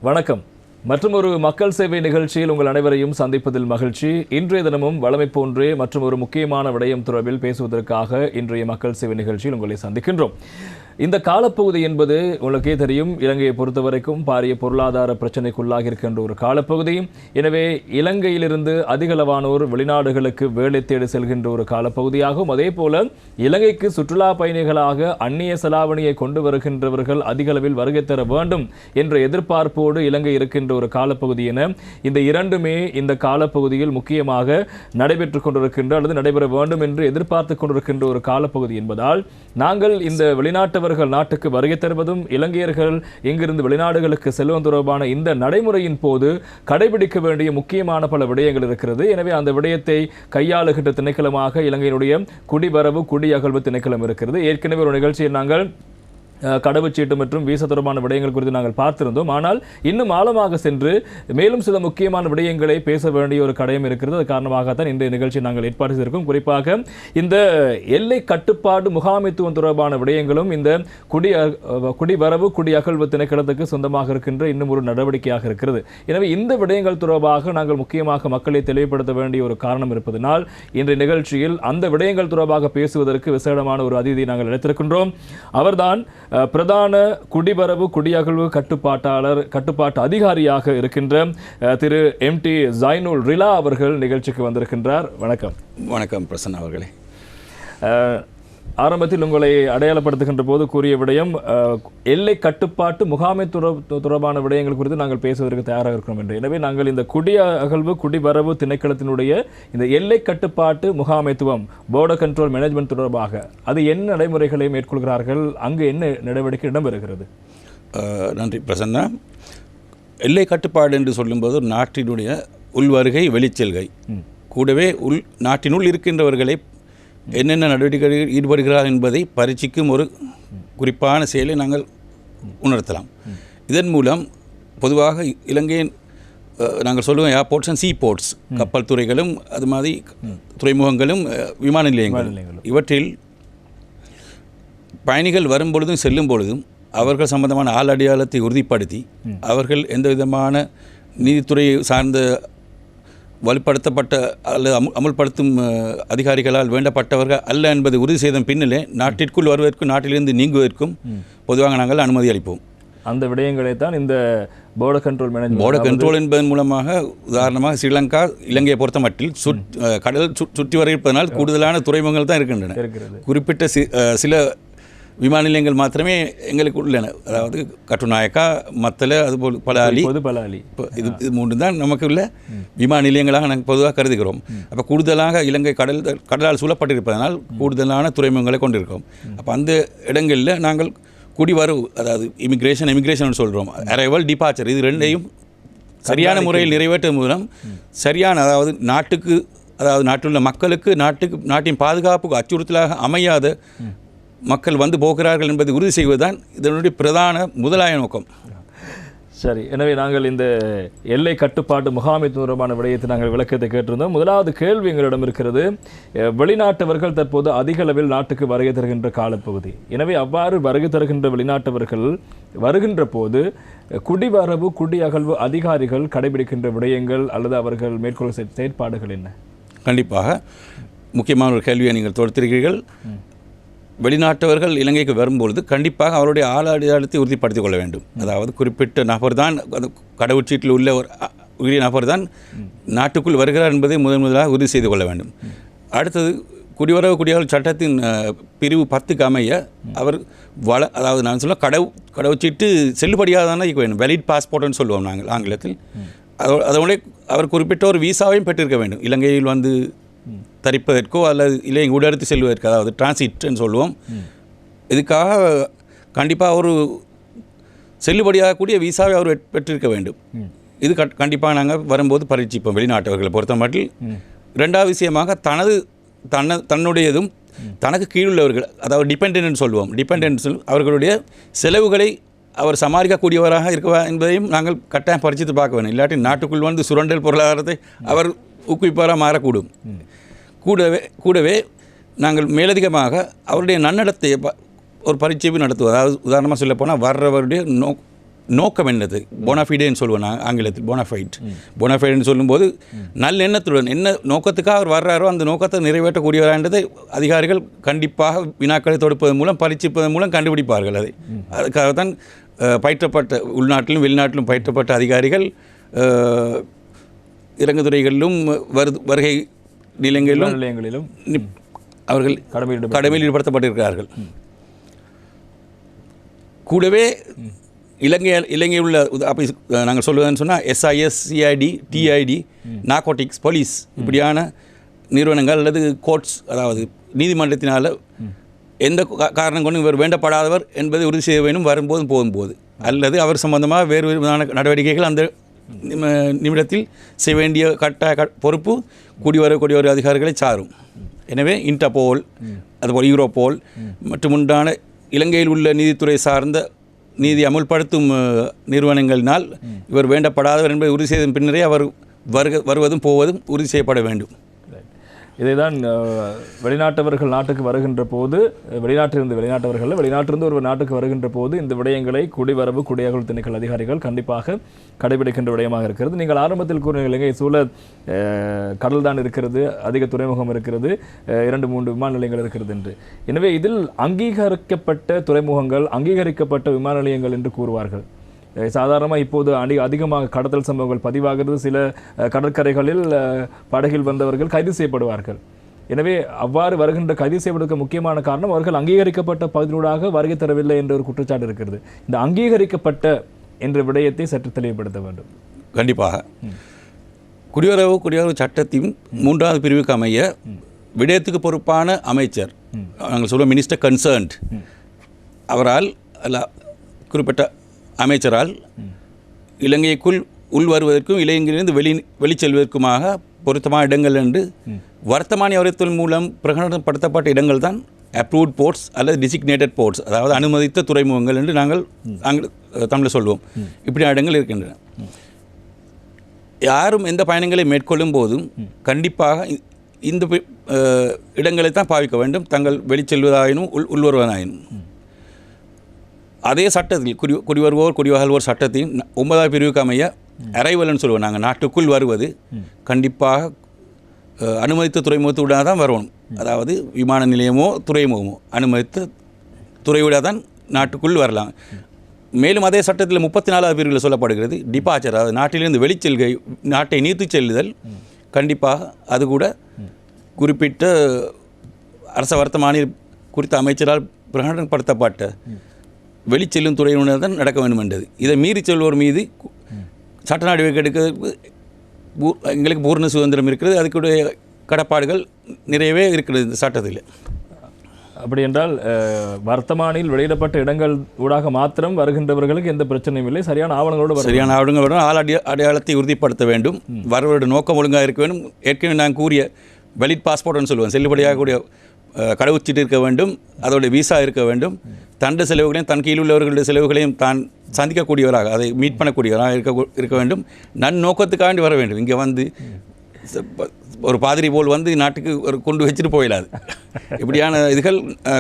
வணக்கம். மற்றும் ஒரு மக்கள் சேவை நிகழ்ச்சியில் உங்கள் அனைவரையும் சந்திப்பதில் மகிழ்ச்சி. இன்றைய தினமும் வழமை போன்றே மற்றும் ஒரு முக்கியமான விடயம் தொடர்பில் பேசுவதற்காக இன்றைய மக்கள் சேவை நிகழ்ச்சியில் உங்களை சந்திக்கின்றோம். இந்த காலப்பகுதி என்பது உங்களுக்கே தெரியும், இலங்கையை பொறுத்தவரைக்கும் பாரிய பொருளாதார பிரச்சனைக்குள்ளாகி இருக்கின்ற ஒரு காலப்பகுதி. எனவே இலங்கையிலிருந்து அதிகளவானோர் வெளிநாடுகளுக்கு வேலை தேடி செல்கின்ற ஒரு காலப்பகுதியாகும். அதே போல இலங்கைக்கு சுற்றுலா பயணிகளாக அந்நிய செலாவணியை கொண்டு வருகின்றவர்கள் அதிகளவில் வருகை தர வேண்டும் என்ற எதிர்பார்ப்போடு இலங்கை இருக்கின்ற ஒரு காலப்பகுதி என இந்த இரண்டுமே இந்த காலப்பகுதியில் முக்கியமாக நடைபெற்றுக் கொண்டிருக்கின்ற அல்லது நடைபெற வேண்டும் என்று எதிர்பார்த்து கொண்டிருக்கின்ற ஒரு காலப்பகுதி என்பதால் நாங்கள் இந்த வெளிநாட்டவர் நாட்டுக்கு வருகை தருவதும் இலங்கையர்கள் இங்கிருந்து வெளிநாடுகளுக்கு செல்வம் தொடர்பான இந்த நடைமுறையின் போது கடைபிடிக்க வேண்டிய முக்கியமான பல விடயங்கள் இருக்கிறது. எனவே அந்த விடயத்தை கையாளுகின்ற திணைக்களமாக இலங்கையினுடைய குடிவரவு குடியகழ்வு திணைக்களம் இருக்கிறது. ஏற்கனவே ஒரு நிகழ்ச்சியில் நாங்கள் கடவுச்சீட்டு மற்றும் வீசா தொடர்பான விடயங்கள் குறித்து நாங்கள் பார்த்திருந்தோம். ஆனால் இன்னும் ஆழமாக சென்று மேலும் சில முக்கியமான விடயங்களை பேச வேண்டிய ஒரு கடையம் இருக்கிறது. அது காரணமாகத்தான் இந்த நிகழ்ச்சி நாங்கள் ஏற்பாடு செய்திருக்கோம். குறிப்பாக இந்த எல்லை கட்டுப்பாடு முகாமைத்துவம் தொடர்பான விடயங்களும் இந்த குடிவரவு குடியகழ்வு திணைக்களத்துக்கு சொந்தமாக இருக்கின்ற இன்னும் ஒரு நடவடிக்கையாக இருக்கிறது. எனவே இந்த விடயங்கள் தொடர்பாக நாங்கள் முக்கியமாக மக்களை தெளிவுபடுத்த வேண்டிய ஒரு காரணம் இருப்பதனால் இன்றைய நிகழ்ச்சியில் அந்த விடயங்கள் தொடர்பாக பேசுவதற்கு விசேடமான ஒரு அதிதியை நாங்கள் அழைத்திருக்கின்றோம். அவர்தான் பிரதான குடிவரவு குடியகழ்வு கட்டுப்பாட்டு அதிகாரியாக இருக்கின்ற திரு MT ஜைனுல் ரிலா அவர்கள் நிகழ்ச்சிக்கு வந்திருக்கின்றார். வணக்கம். வணக்கம் பிரசன்னா அவர்களே. ஆரம்பத்தில் உங்களை அடையாளப்படுத்துகின்ற போது கூறிய விடயம் எல்லை கட்டுப்பாட்டு முகாமைத்துவ தொடர்பான விடயங்கள் குறித்து நாங்கள் பேசுவதற்கு தயாராக இருக்கிறோம் என்று. எனவே நாங்கள் இந்த குடியகழ்வு குடிவரவு திணைக்களத்தினுடைய இந்த எல்லை கட்டுப்பாட்டு முகாமைத்துவம் பார்டர் கண்ட்ரோல் மேனேஜ்மெண்ட் தொடர்பாக அது என்ன நடைமுறைகளை மேற்கொள்கிறார்கள், அங்கு என்ன நடவடிக்கை இடம்பெறுகிறது? நன்றி பிரசன்னா. எல்லை கட்டுப்பாடு என்று சொல்லும்போது நாட்டினுடைய உள்வருகை வெளிச்செல்கை கூடவே நாட்டினுள் இருக்கின்றவர்களை என்னென்ன நடவடிக்கைகளில் ஈடுபடுகிறார் என்பதை பரீட்சிக்கும் ஒரு குறிப்பான செயலை நாங்கள் உணர்த்தலாம். இதன் மூலம் பொதுவாக இலங்கையின் நாங்கள் சொல்லுவோம் ஏர்போர்ட்ஸ் அண்ட் சீபோர்ட்ஸ், கப்பல் துறைகளும் அது மாதிரி துறைமுகங்களும் விமான நிலையங்களும், இவற்றில் பயணிகள் வரும் பொழுதும் செல்லும் பொழுதும் அவர்கள் சம்பந்தமான ஆள் அடையாளத்தை உறுதிப்படுத்தி அவர்கள் எந்த விதமான நீதித்துறை சார்ந்த வலுப்படுத்தப்பட்ட அல்லது அமுல்படுத்தும் அதிகாரிகளால் வேண்டப்பட்டவர்கள் அல்ல என்பதை உறுதி செய்த பின்னிலே நாட்டிற்குள் வருவதற்கும் நாட்டிலிருந்து நீங்குவதற்கும் பொதுவாக நாங்கள் அனுமதி அளிப்போம். அந்த விடயங்களை தான் இந்த border control management. Border control என்பதன் மூலமாக உதாரணமாக ஸ்ரீலங்கா இலங்கையை பொறுத்த மட்டில் கடல் சுற்றி வர இருப்பதனால் கூடுதலான துறைமுகங்கள் தான் இருக்கின்றன. குறிப்பிட்ட சில விமான நிலையங்கள் மாத்திரமே எங்களுக்கு உள்ளன. அதாவது கட்டுநாயக்கா, மத்தள, அதுபோல் பலாலி. இது மூன்று தான் நமக்கு உள்ள விமான நிலையங்களாக நாங்கள் பொதுவாக கருதுகிறோம். அப்போ கூடுதலாக இலங்கை கடலால் சூழப்பட்டிருப்பதனால் கூடுதலான துறைமுகங்களை கொண்டிருக்கிறோம். அப்போ அந்த இடங்களில் நாங்கள் குடிவரவு, அதாவது இமிக்ரேஷன் சொல்கிறோம், அரைவல் டிபார்ச்சர், இது ரெண்டையும் சரியான முறையில் நிறைவேற்ற மூலம் சரியான, அதாவது நாட்டில் உள்ள மக்களுக்கு நாட்டின் பாதுகாப்புக்கு அச்சுறுத்தலாக அமையாத மக்கள் வந்து போகிறார்கள் என்பதை உறுதி செய்வதுதான் இதனுடைய பிரதான முதலாய நோக்கம். சரி, எனவே நாங்கள் இந்த எல்லை கட்டுப்பாட்டு முகாமைத்துவமான விடயத்தை நாங்கள் விளக்கத்தை கேட்டிருந்தோம். முதலாவது கேள்வி எங்களிடம் இருக்கிறது, வெளிநாட்டவர்கள் தற்போது அதிக அளவில் நாட்டுக்கு வருகை தருகின்ற காலப்பகுதி. எனவே அவ்வாறு வருகை தருகின்ற வெளிநாட்டவர்கள் வருகின்ற போது குடிவரவு குடியகழ்வு அதிகாரிகள் கடைபிடிக்கின்ற விடயங்கள் அல்லது அவர்கள் மேற்கொள்ள செயற்பாடுகள் என்ன? கண்டிப்பாக முக்கியமான ஒரு கேள்வியை நீங்கள் தொடுத்திருக்கிறீர்கள். வெளிநாட்டவர்கள் இலங்கைக்கு வரும்பொழுது கண்டிப்பாக அவருடைய ஆள் அடையாளத்தை உறுதிப்படுத்திக் கொள்ள வேண்டும். அதாவது குறிப்பிட்ட நபர் தான், கடவுச்சீட்டில் உள்ள ஒரு உரிய நபர் தான் நாட்டுக்குள் வருகிறார் என்பதை முதலாக உறுதி செய்து கொள்ள வேண்டும். அடுத்தது குடிவரவு குடியகழ்வு சட்டத்தின் பிரிவு 10க்கு அமைய அவர் அதாவது நான் சொல்ல கடவுச்சீட்டு செல்லுபடியாக இருக்க வேண்டும். வெலிட் பாஸ்போர்ட்னு சொல்லுவோம் நாங்கள் ஆங்கிலத்தில். அதோட அவர் குறிப்பிட்ட ஒரு வீசாவையும் பெற்றிருக்க வேண்டும். இலங்கையில் வந்து தரிப்பதற்கோ அல்லது இல்லை உடடுத்து செல்வதற்கு, அதாவது டிரான்சிட்னு சொல்லுவோம். இதுக்காக கண்டிப்பாக ஒரு செல்லுபடியாகக்கூடிய வீசாவை அவர் பெற்றிருக்க வேண்டும். இது கண்டிப்பாக நாங்கள் வரும்போது பரீட்சிப்போம் வெளிநாட்டவர்களை பொறுத்த மட்டும். ரெண்டாவது விஷயமாக தன்னுடையதும் தனக்கு கீழுள்ளவர்கள், அதாவது டிபெண்டன்ட் சொல்லுவோம், அவர்களுடைய செலவுகளை அவர் சமாளிக்கக்கூடியவராக இருக்கவா என்பதையும் நாங்கள் கட்டாயம் பரிசித்து பார்க்க வேண்டும். இல்லாட்டி நாட்டுக்குள் வந்து சுரண்டல் பொருளாதாரத்தை அவர் ஊக்குவிப்பாராக மாறக்கூடும். கூடவே நாங்கள் மேலதிகமாக அவருடைய நன்னடத்தை ஒரு பரீட்சையை நடத்துவோம். அதாவது உதாரணமாக சொல்ல போனால் வர்றவருடைய நோக்கம் என்னது போனாஃபைடேன்னு சொல்லுவேன் நான் ஆங்கிலத்தில் போனாஃபைடுன்னு சொல்லும்போது நல்ல எண்ணத்துடன் என்ன நோக்கத்துக்காக அவர் வர்றாரோ அந்த நோக்கத்தை நிறைவேற்றக்கூடியவரான்றதை அதிகாரிகள் கண்டிப்பாக வினாக்களை தொடுப்பதன் மூலம் பரீட்சிப்பதன் மூலம் கண்டுபிடிப்பார்கள். அதுக்காகத்தான் பயிற்றப்பட்ட உள்நாட்டிலும் வெளிநாட்டிலும் பயிற்றப்பட்ட அதிகாரிகள் இறங்குதுறைகளிலும் வருகை நிலையங்களிலும் அவர்கள் கடமையில் ஈடுபடுத்தப்பட்டிருக்கிறார்கள். கூடவே இலங்கையில் உள்ள அப்படி நாங்கள் சொல்லுவதுன்னு சொன்னால் SIS, CID, TID, narcotics, police இப்படியான நிறுவனங்கள் அல்லது கோர்ட்ஸ், அதாவது நீதிமன்றத்தினால் எந்த காரணம் கொண்டு இவர் வேண்டப்படாதவர் என்பதை உறுதி செய்ய வேண்டும் வரும்போதும் போகும்போது, அல்லது அவர் சம்பந்தமாக வேறு விதமான நடவடிக்கைகள் அந்த நிமிடத்தில் செய்ய வேண்டிய பொறுப்பு கூடிவர அதிகாரிகளை சாரும். எனவே இன்டர்போல், அதுபோல் யூரோபோல் மற்றும் உண்டான இலங்கையில் உள்ள நீதித்துறை சார்ந்த நீதி அமுல்படுத்தும் நிறுவனங்களினால் இவர் வேண்டப்படாதவர் என்பதை உறுதி செய்த பின்னரே அவர் வருவதும் போவதும் உறுதி செய்யப்பட வேண்டும். இதைதான் வெளிநாட்டவர்கள் நாட்டுக்கு வருகின்ற போது, வெளிநாட்டிலிருந்து ஒரு நாட்டுக்கு வருகின்ற போது இந்த விடயங்களை குடிவரவு குடியகல் திணைக்கள அதிகாரிகள் கண்டிப்பாக கடைபிடிக்கின்ற விடயமாக இருக்கிறது. நீங்கள் ஆரம்பத்தில் கூறினீர்கள், இலங்கை சூழ கடல் தான் இருக்கிறது, அதிக துறைமுகம் இருக்கிறது, 2-3 விமான நிலையங்கள் இருக்கிறது என்று. எனவே இதில் அங்கீகரிக்கப்பட்ட துறைமுகங்கள், அங்கீகரிக்கப்பட்ட விமான நிலையங்கள் என்று கூறுவார்கள். சாதாரணமாக இப்போது அதிகமாக கடத்தல் சம்பவங்கள் பதிவாகிறது. சில கடற்கரைகளில் படகில் வந்தவர்கள் கைது செய்யப்படுவார்கள். எனவே அவ்வாறு வருகின்ற கைது செய்வதற்கு முக்கியமான காரணம் அவர்கள் அங்கீகரிக்கப்பட்ட பகுதியூடாக வருகை தரவில்லை என்ற ஒரு குற்றச்சாட்டு இருக்கிறது. இந்த அங்கீகரிக்கப்பட்ட என்ற விடயத்தை சற்று தெளிவுபடுத்த வேண்டும். கண்டிப்பாக குடியுறவு சட்டத்தின் 3வது பிரிவுக்கு அமைய விடயத்துக்கு பொறுப்பான அமைச்சர், நாங்கள் சொல்லுவோம் மினிஸ்டர் கன்சர்ன்ட், அவரால் குறிப்பிட்ட அமைச்சரால் இலங்கைக்குள் உள் வருவதற்கும் இலங்கையிலிருந்து வெளிச்செல்வதற்குமாக பொருத்தமான இடங்கள் என்று வர்த்தமானி அறிவித்தல் மூலம் பிரகடனப்படுத்தப்பட்ட இடங்கள் தான் அப்ரூவ்ட் போர்ட்ஸ் அல்லது டிசிக்னேட்டட் போர்ட்ஸ், அதாவது அனுமதித்த துறைமுகங்கள் என்று நாங்கள் தமிழில் சொல்வோம். இப்படியான இடங்கள் இருக்கின்றன. யாரும் எந்த பயணங்களை மேற்கொள்ளும் போதும் கண்டிப்பாக இந்த இடங்களை தான் பாவிக்க வேண்டும், தங்கள் வெளிச்செல்வதாயினும் உள்வருவதாயினும். அதே சட்டத்தில் குடிவருவோர் குடிவகல்வோர் சட்டத்தின் 9வது பிரிவுக்கு அமைய அரைவல்னு சொல்லுவோம். நாங்கள் நாட்டுக்குள் வருவது கண்டிப்பாக அனுமதித்த துறைமுகத்தூடாக தான் வரணும். அதாவது விமான நிலையமோ துறைமுகமோ அனுமதித்த துறையூடாக தான் நாட்டுக்குள் வரலாம். மேலும் அதே சட்டத்தில் 34வது பிரிவில் சொல்லப்படுகிறது டிபார்ச்சர், அதாவது நாட்டிலிருந்து வெளிச்செல்கை, நாட்டை நீத்து செல்லுதல், கண்டிப்பாக அது கூட குறிப்பிட்ட அரச வர்த்தமானி குறித்த அமைச்சரால் பிரகடனப்படுத்தப்பட்ட வெளிச்செல்லும் துறையினர் தான் நடக்க வேண்டும் என்றது. இதை மீறி செல்வோர் மீது சட்ட நடவடிக்கை எடுக்கிறதுக்கு எங்களுக்கு பூர்ண சுதந்திரம் இருக்கிறது. அதுக்குடைய கடப்பாடுகள் நிறையவே இருக்கிறது இந்த சட்டத்தில். அப்படி என்றால் வர்த்தமானியில் வெளியிடப்பட்ட இடங்கள் ஊடாக மாத்திரம் வருகின்றவர்களுக்கு எந்த பிரச்சனையும் இல்லை. சரியான ஆவணங்களோடு ஆள் அடையாளத்தை உறுதிப்படுத்த வேண்டும். வருவருடைய நோக்கம் ஒழுங்காக இருக்க வேண்டும். ஏற்கனவே நான் கூறிய வெலிட் பாஸ்போர்ட்னு சொல்லுவேன், செல்லுபடியாகக்கூடிய கடவுச்சீட்டு இருக்க வேண்டும், அதோடைய விசா இருக்க வேண்டும். தண்ட செலவுகளையும் தன் கீழ் உள்ளவர்களுடைய செலவுகளையும் தான் சந்திக்கக்கூடியவராக, அதை மீட் பண்ணக்கூடியவராக இருக்க வேண்டும். நன்னோக்கத்துக்காண்டி வர வேண்டும். இங்கே வந்து ஒரு பாதிரி போல் வந்து நாட்டுக்கு ஒரு கொண்டு வச்சுட்டு போயிடாது. இப்படியான இதுகள்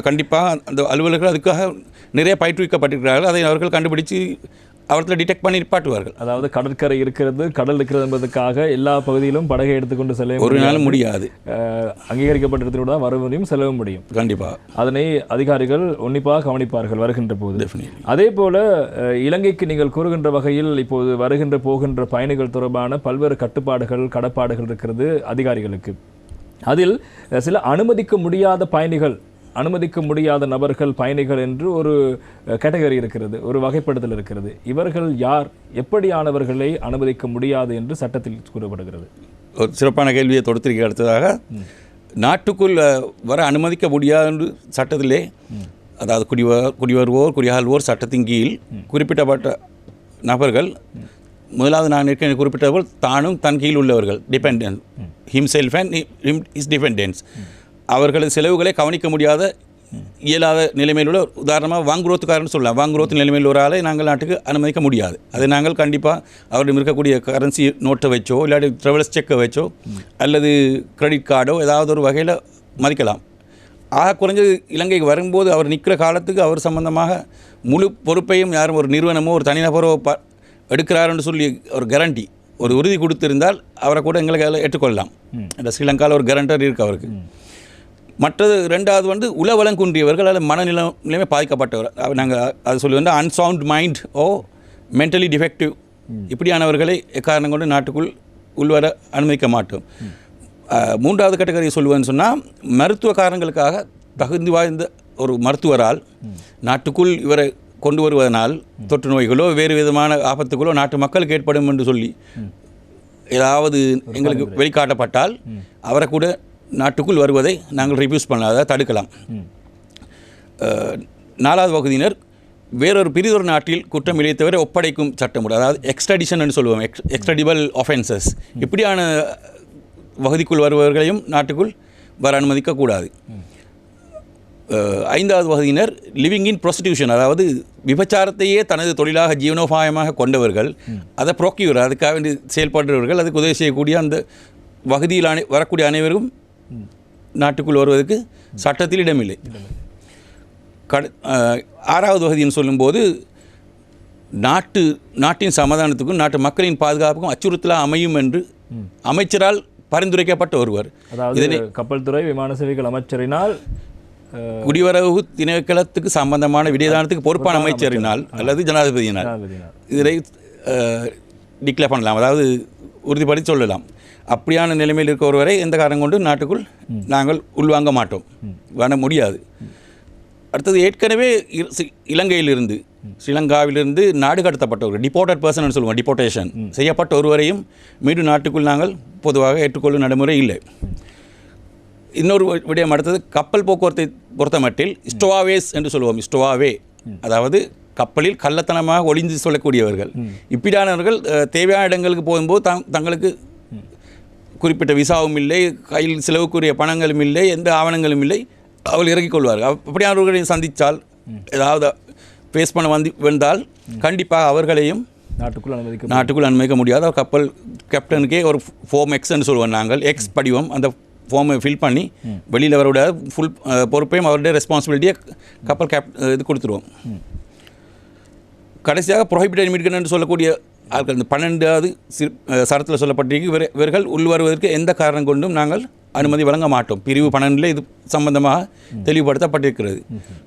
கண்டிப்பாக அந்த அலுவலர்கள் அதுக்காக நிறைய பயிற்றுவிக்கப்பட்டிருக்கிறார்கள். அதை அவர்கள் கண்டுபிடித்து அவர்களை டிடெக்ட் பண்ணி நிப்பாட்டுவார்கள். அதாவது கடற்கரை இருக்கிறது, கடல் இருக்கிறது என்பதற்காக எல்லா பகுதியிலும் படகை எடுத்துக்கொண்டு செல்ல ஒரு நாளும் முடியாது. அங்கீகரிக்கப்பட்ட இடத்திலூட வர முடியும், செல்லவும் முடியும். கண்டிப்பாக அதனை அதிகாரிகள் உன்னிப்பாக கவனிப்பார்கள் வருகின்ற போது. அதே போல இலங்கைக்கு நீங்கள் கூறுகின்ற வகையில் இப்போது வருகின்ற போகின்ற பயணிகள் தொடர்பான பல்வேறு கட்டுப்பாடுகள் கடப்பாடுகள் இருக்கிறது அதிகாரிகளுக்கு. அதில் சில அனுமதிக்க முடியாத பயணிகள், அனுமதிக்க முடியாத நபர்கள், பயணிகள் என்று ஒரு கேட்டகரி இருக்கிறது, ஒரு வகைப்படுத்தல் இருக்கிறது. இவர்கள் யார், எப்படியானவர்களை அனுமதிக்க முடியாது என்று சட்டத்தில் கூறப்படுகிறது? ஒரு சிறப்பான கேள்வியை தொடுத்திருக்க. அடுத்ததாக நாட்டுக்குள் வர அனுமதிக்க முடியாது என்று சட்டத்திலே, அதாவது குடிவருவோர் குடியாள்வோர் சட்டத்தின் கீழ் குறிப்பிட்டப்பட்ட நபர்கள், முதலாவது நான் ஏற்கனவே குறிப்பிட்ட போல் தானும் தன் கீழ் உள்ளவர்கள், dependence, himself and is dependence, அவர்களது செலவுகளை கவனிக்க முடியாத இயலாத நிலைமையில் உள்ள, உதாரணமாக வாங்குரோத்துக்காரன்னு சொல்லலாம். வாங்குரோத்து நிலைமையில் ஒரு ஆளை நாங்கள் நாட்டுக்கு அனுமதிக்க முடியாது. அதை நாங்கள் கண்டிப்பாக அவரிடம் இருக்கக்கூடிய கரன்சி நோட்டை வச்சோ இல்லாட்டி ட்ராவல்ஸ் செக்கை வச்சோ அல்லது கிரெடிட் கார்டோ ஏதாவது ஒரு வகையில் மதிக்கலாம். ஆக குறைஞ்சது இலங்கைக்கு வரும்போது அவர் நிற்கிற காலத்துக்கு அவர் சம்பந்தமாக முழு பொறுப்பையும் யாரும் ஒரு நிறுவனமோ ஒரு தனிநபரோ எடுக்கிறாருன்னு சொல்லி ஒரு கேரண்டி ஒரு உறுதி கொடுத்திருந்தால் அவரை கூட எங்களுக்கு ஏற்றுக்கொள்ளலாம். இந்த ஸ்ரீலங்காவில் ஒரு கேரண்டர் இருக்குது அவருக்கு. மற்றது ரெண்டாவது வந்து உளவலம் குன்றியவர்கள் அல்லது மனநிலைமை பாதிக்கப்பட்டவர், நாங்கள் அது சொல்லி வந்து அன்சவுண்ட் மைண்ட் ஓ மென்டலி டிஃபெக்டிவ் இப்படியானவர்களை எக்காரணம் கொண்டு நாட்டுக்குள் உள்வர அனுமதிக்க மாட்டோம். மூன்றாவது கேட்டகரியை சொல்லுவேன்னு சொன்னால் மருத்துவ காரணங்களுக்காக தகுதி வாய்ந்த ஒரு மருத்துவரால் நாட்டுக்குள் இவரை கொண்டு வருவதனால் தொற்று நோய்களோ வேறு விதமான ஆபத்துகளோ நாட்டு மக்களுக்கு ஏற்படும் என்று சொல்லி ஏதாவது எங்களுக்கு வெளிக்காட்டப்பட்டால் அவரை கூட நாட்டுக்குள் வருவதை நாங்கள் ரிஃப்யூஸ் பண்ணலாம், அதாவது தடுக்கலாம். நாலாவது வகுதியினர் வேறொரு பிரிதொரு நாட்டில் குற்றம் இழைத்தவரை ஒப்படைக்கும் சட்டம், அதாவது எக்ஸ்ட்ரடிஷன் என்று சொல்லுவோம், எக்ஸ்ட்ரடிபிள் ஆஃபென்சஸ். இப்படியான வகுதிக்குள் வருபவர்களையும் நாட்டுக்குள் வர அனுமதிக்கக்கூடாது. ஐந்தாவது வகுதியினர் லிவிங் இன் ப்ரொஸ்டியூஷன், அதாவது விபச்சாரத்தையே தனது தொழிலாக ஜீவனோபாயமாக கொண்டவர்கள், அதை ப்ரோக்யூர் அதுக்காக வேண்டி செயல்படுறவர்கள், அதுக்கு உதவி செய்யக்கூடிய அந்த வகுதியில் வரக்கூடிய அனைவரும் நாட்டுக்குள் வருவதற்கு சட்டத்தில் இடமில்லை. ஆறாவது வகுதின்னு சொல்லும்போது நாட்டின் சமாதானத்துக்கும் நாட்டு மக்களின் பாதுகாப்புக்கும் அச்சுறுத்தலாக அமையும் என்று அமைச்சரால் பரிந்துரைக்கப்பட்ட ஒருவர். அதாவது கப்பல் துறை விமான சேவைகள் அமைச்சரினால் குடிவரவு திணைக்களத்துக்கு சம்பந்தமான விடயதானத்துக்கு பொறுப்பான அமைச்சரினால் அல்லது ஜனாதிபதியினால் இதை டிக்ளேர் பண்ணலாம், அதாவது உறுதிப்படுத்தி சொல்லலாம். அப்படியான நிலைமையில் இருக்க ஒருவரை எந்த காரணம் கொண்டு நாட்டுக்குள் நாங்கள் உள்வாங்க மாட்டோம், வர முடியாது. அடுத்தது ஏற்கனவே இலங்கையிலிருந்து ஸ்ரீலங்காவிலிருந்து நாடு கடத்தப்பட்டவர்கள், டிபோர்ட்டட் பர்சன் சொல்லுவோம், டிபோர்டேஷன் செய்யப்பட்ட ஒருவரையும் மீண்டும் நாட்டுக்குள் நாங்கள் பொதுவாக ஏற்றுக்கொள்ளும் நடைமுறை இல்லை. இன்னொரு விடயம் அடுத்தது கப்பல் போக்குவரத்தை பொறுத்தமட்டில் ஸ்டோவாவேஸ் என்று சொல்லுவோம், ஸ்டோவாவே அதாவது கப்பலில் கள்ளத்தனமாக ஒளிந்து சொல்லக்கூடியவர்கள். இப்படியானவர்கள் தேவையான இடங்களுக்கு போகும்போது தங்களுக்கு குறிப்பிட்ட விசாவும் இல்லை, கையில் செலவுக்குரிய பணங்களும் இல்லை, எந்த ஆவணங்களும் இல்லை, அவர்கள் இறக்கிக் கொள்வார்கள். அப்படியானவர்களை சந்தித்தால் ஏதாவது ஃபேஸ் பண்ண வந்தால் கண்டிப்பாக அவர்களையும் நாட்டுக்குள் அனுமதிக்க முடியாது. அவர் கப்பல் கேப்டனுக்கே ஒரு ஃபார்ம் எக்ஸ்ன்னு சொல்லுவோம் நாங்கள், எக்ஸ் படிவம், அந்த ஃபார்மை ஃபில் பண்ணி வெளியில் அவருடைய ஃபுல் பொறுப்பையும் அவருடைய ரெஸ்பான்சிபிலிட்டியை கப்பல் இது கொடுத்துருவோம். கடைசியாக ப்ரொஹிபிட்டட் இமிகிரன்ட் என்று சொல்லக்கூடிய ஆட்கள், இந்த 12வது சரத்தில் சொல்லப்பட்டிருக்கு, இவர்கள் உள்வருவதற்கு எந்த காரணம் கொண்டும் நாங்கள் அனுமதி வழங்க மாட்டோம். பிரிவு 12 இது சம்பந்தமாக தெளிவுபடுத்தப்பட்டிருக்கிறது.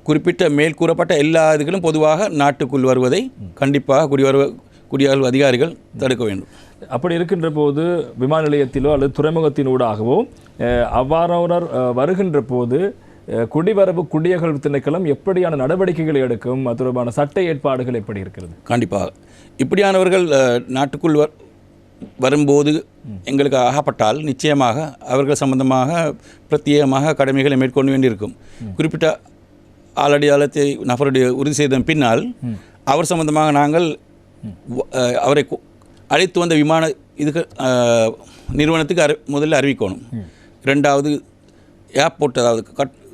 குறிப்பிட்ட மேல் கூறப்பட்ட எல்லா இதுகளும் பொதுவாக நாட்டுக்குள் வருவதை கண்டிப்பாக குடியரசு அதிகாரிகள் தடுக்க வேண்டும். அப்படி இருக்கின்ற போது விமான நிலையத்திலோ அல்லது துறைமுகத்தினூடாகவோ அவ்வாறானவர் வருகின்ற போது குடிவரவு குடியகல்வு திணைக்களம் எப்படியான நடவடிக்கைகளை எடுக்கும், அது தொடர்பான சட்ட ஏற்பாடுகள் எப்படி இருக்கிறது? கண்டிப்பாக இப்படியானவர்கள் நாட்டுக்குள் வரும்போது எங்களுக்கு ஆகப்பட்டால் நிச்சயமாக அவர்கள் சம்பந்தமாக பிரத்யேகமாக கடமைகளை மேற்கொள்ள வேண்டியிருக்கும். குறிப்பிட்ட ஆளடையாளத்தை நபருடைய உறுதி செய்த பின்னால் அவர் சம்பந்தமாக நாங்கள் அவரை அழைத்து வந்த விமான இதுக்கு நிறுவனத்துக்கு முதல்ல அறிவிக்கணும். ரெண்டாவது ஏர்போர்ட், அதாவது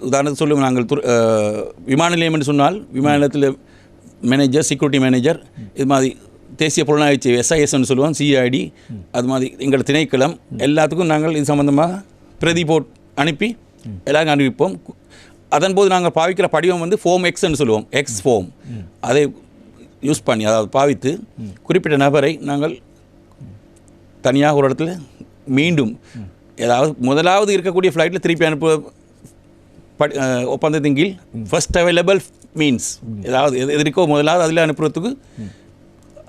உதாரணத்துக்கு சொல்லுவோம் நாங்கள் விமான நிலையம் என்று சொன்னால் விமான நிலையத்தில் மேனேஜர், செக்யூரிட்டி மேனேஜர், இது மாதிரி தேசிய புலனாய்வு சேவை SISன்னு சொல்லுவோம், CID, அது மாதிரி எங்கள் திணைக்களம் எல்லாத்துக்கும் நாங்கள் இது சம்பந்தமாக பிரதி போட் அனுப்பி எல்லாருக்கும் அறிவிப்போம். அதன்போது நாங்கள் பாவிக்கிற படிவம் வந்து ஃபார்ம் எக்ஸ்ன்னு சொல்லுவோம், எக்ஸ் ஃபார்ம், அதை யூஸ் பண்ணி அதாவது பாவித்து குறிப்பிட்ட நபரை நாங்கள் தனியாக ஒரு இடத்துல மீண்டும் ஏதாவது முதலாவது இருக்கக்கூடிய ஃப்ளைட்டில் திருப்பி அனுப்ப ஒப்பந்தத்தின் கீழ் ஃபர்ஸ்ட் அவைலபிள் மீன்ஸ் ஏதாவது எதிர்க்கோ முதலாவது அதில் அனுப்புறதுக்கு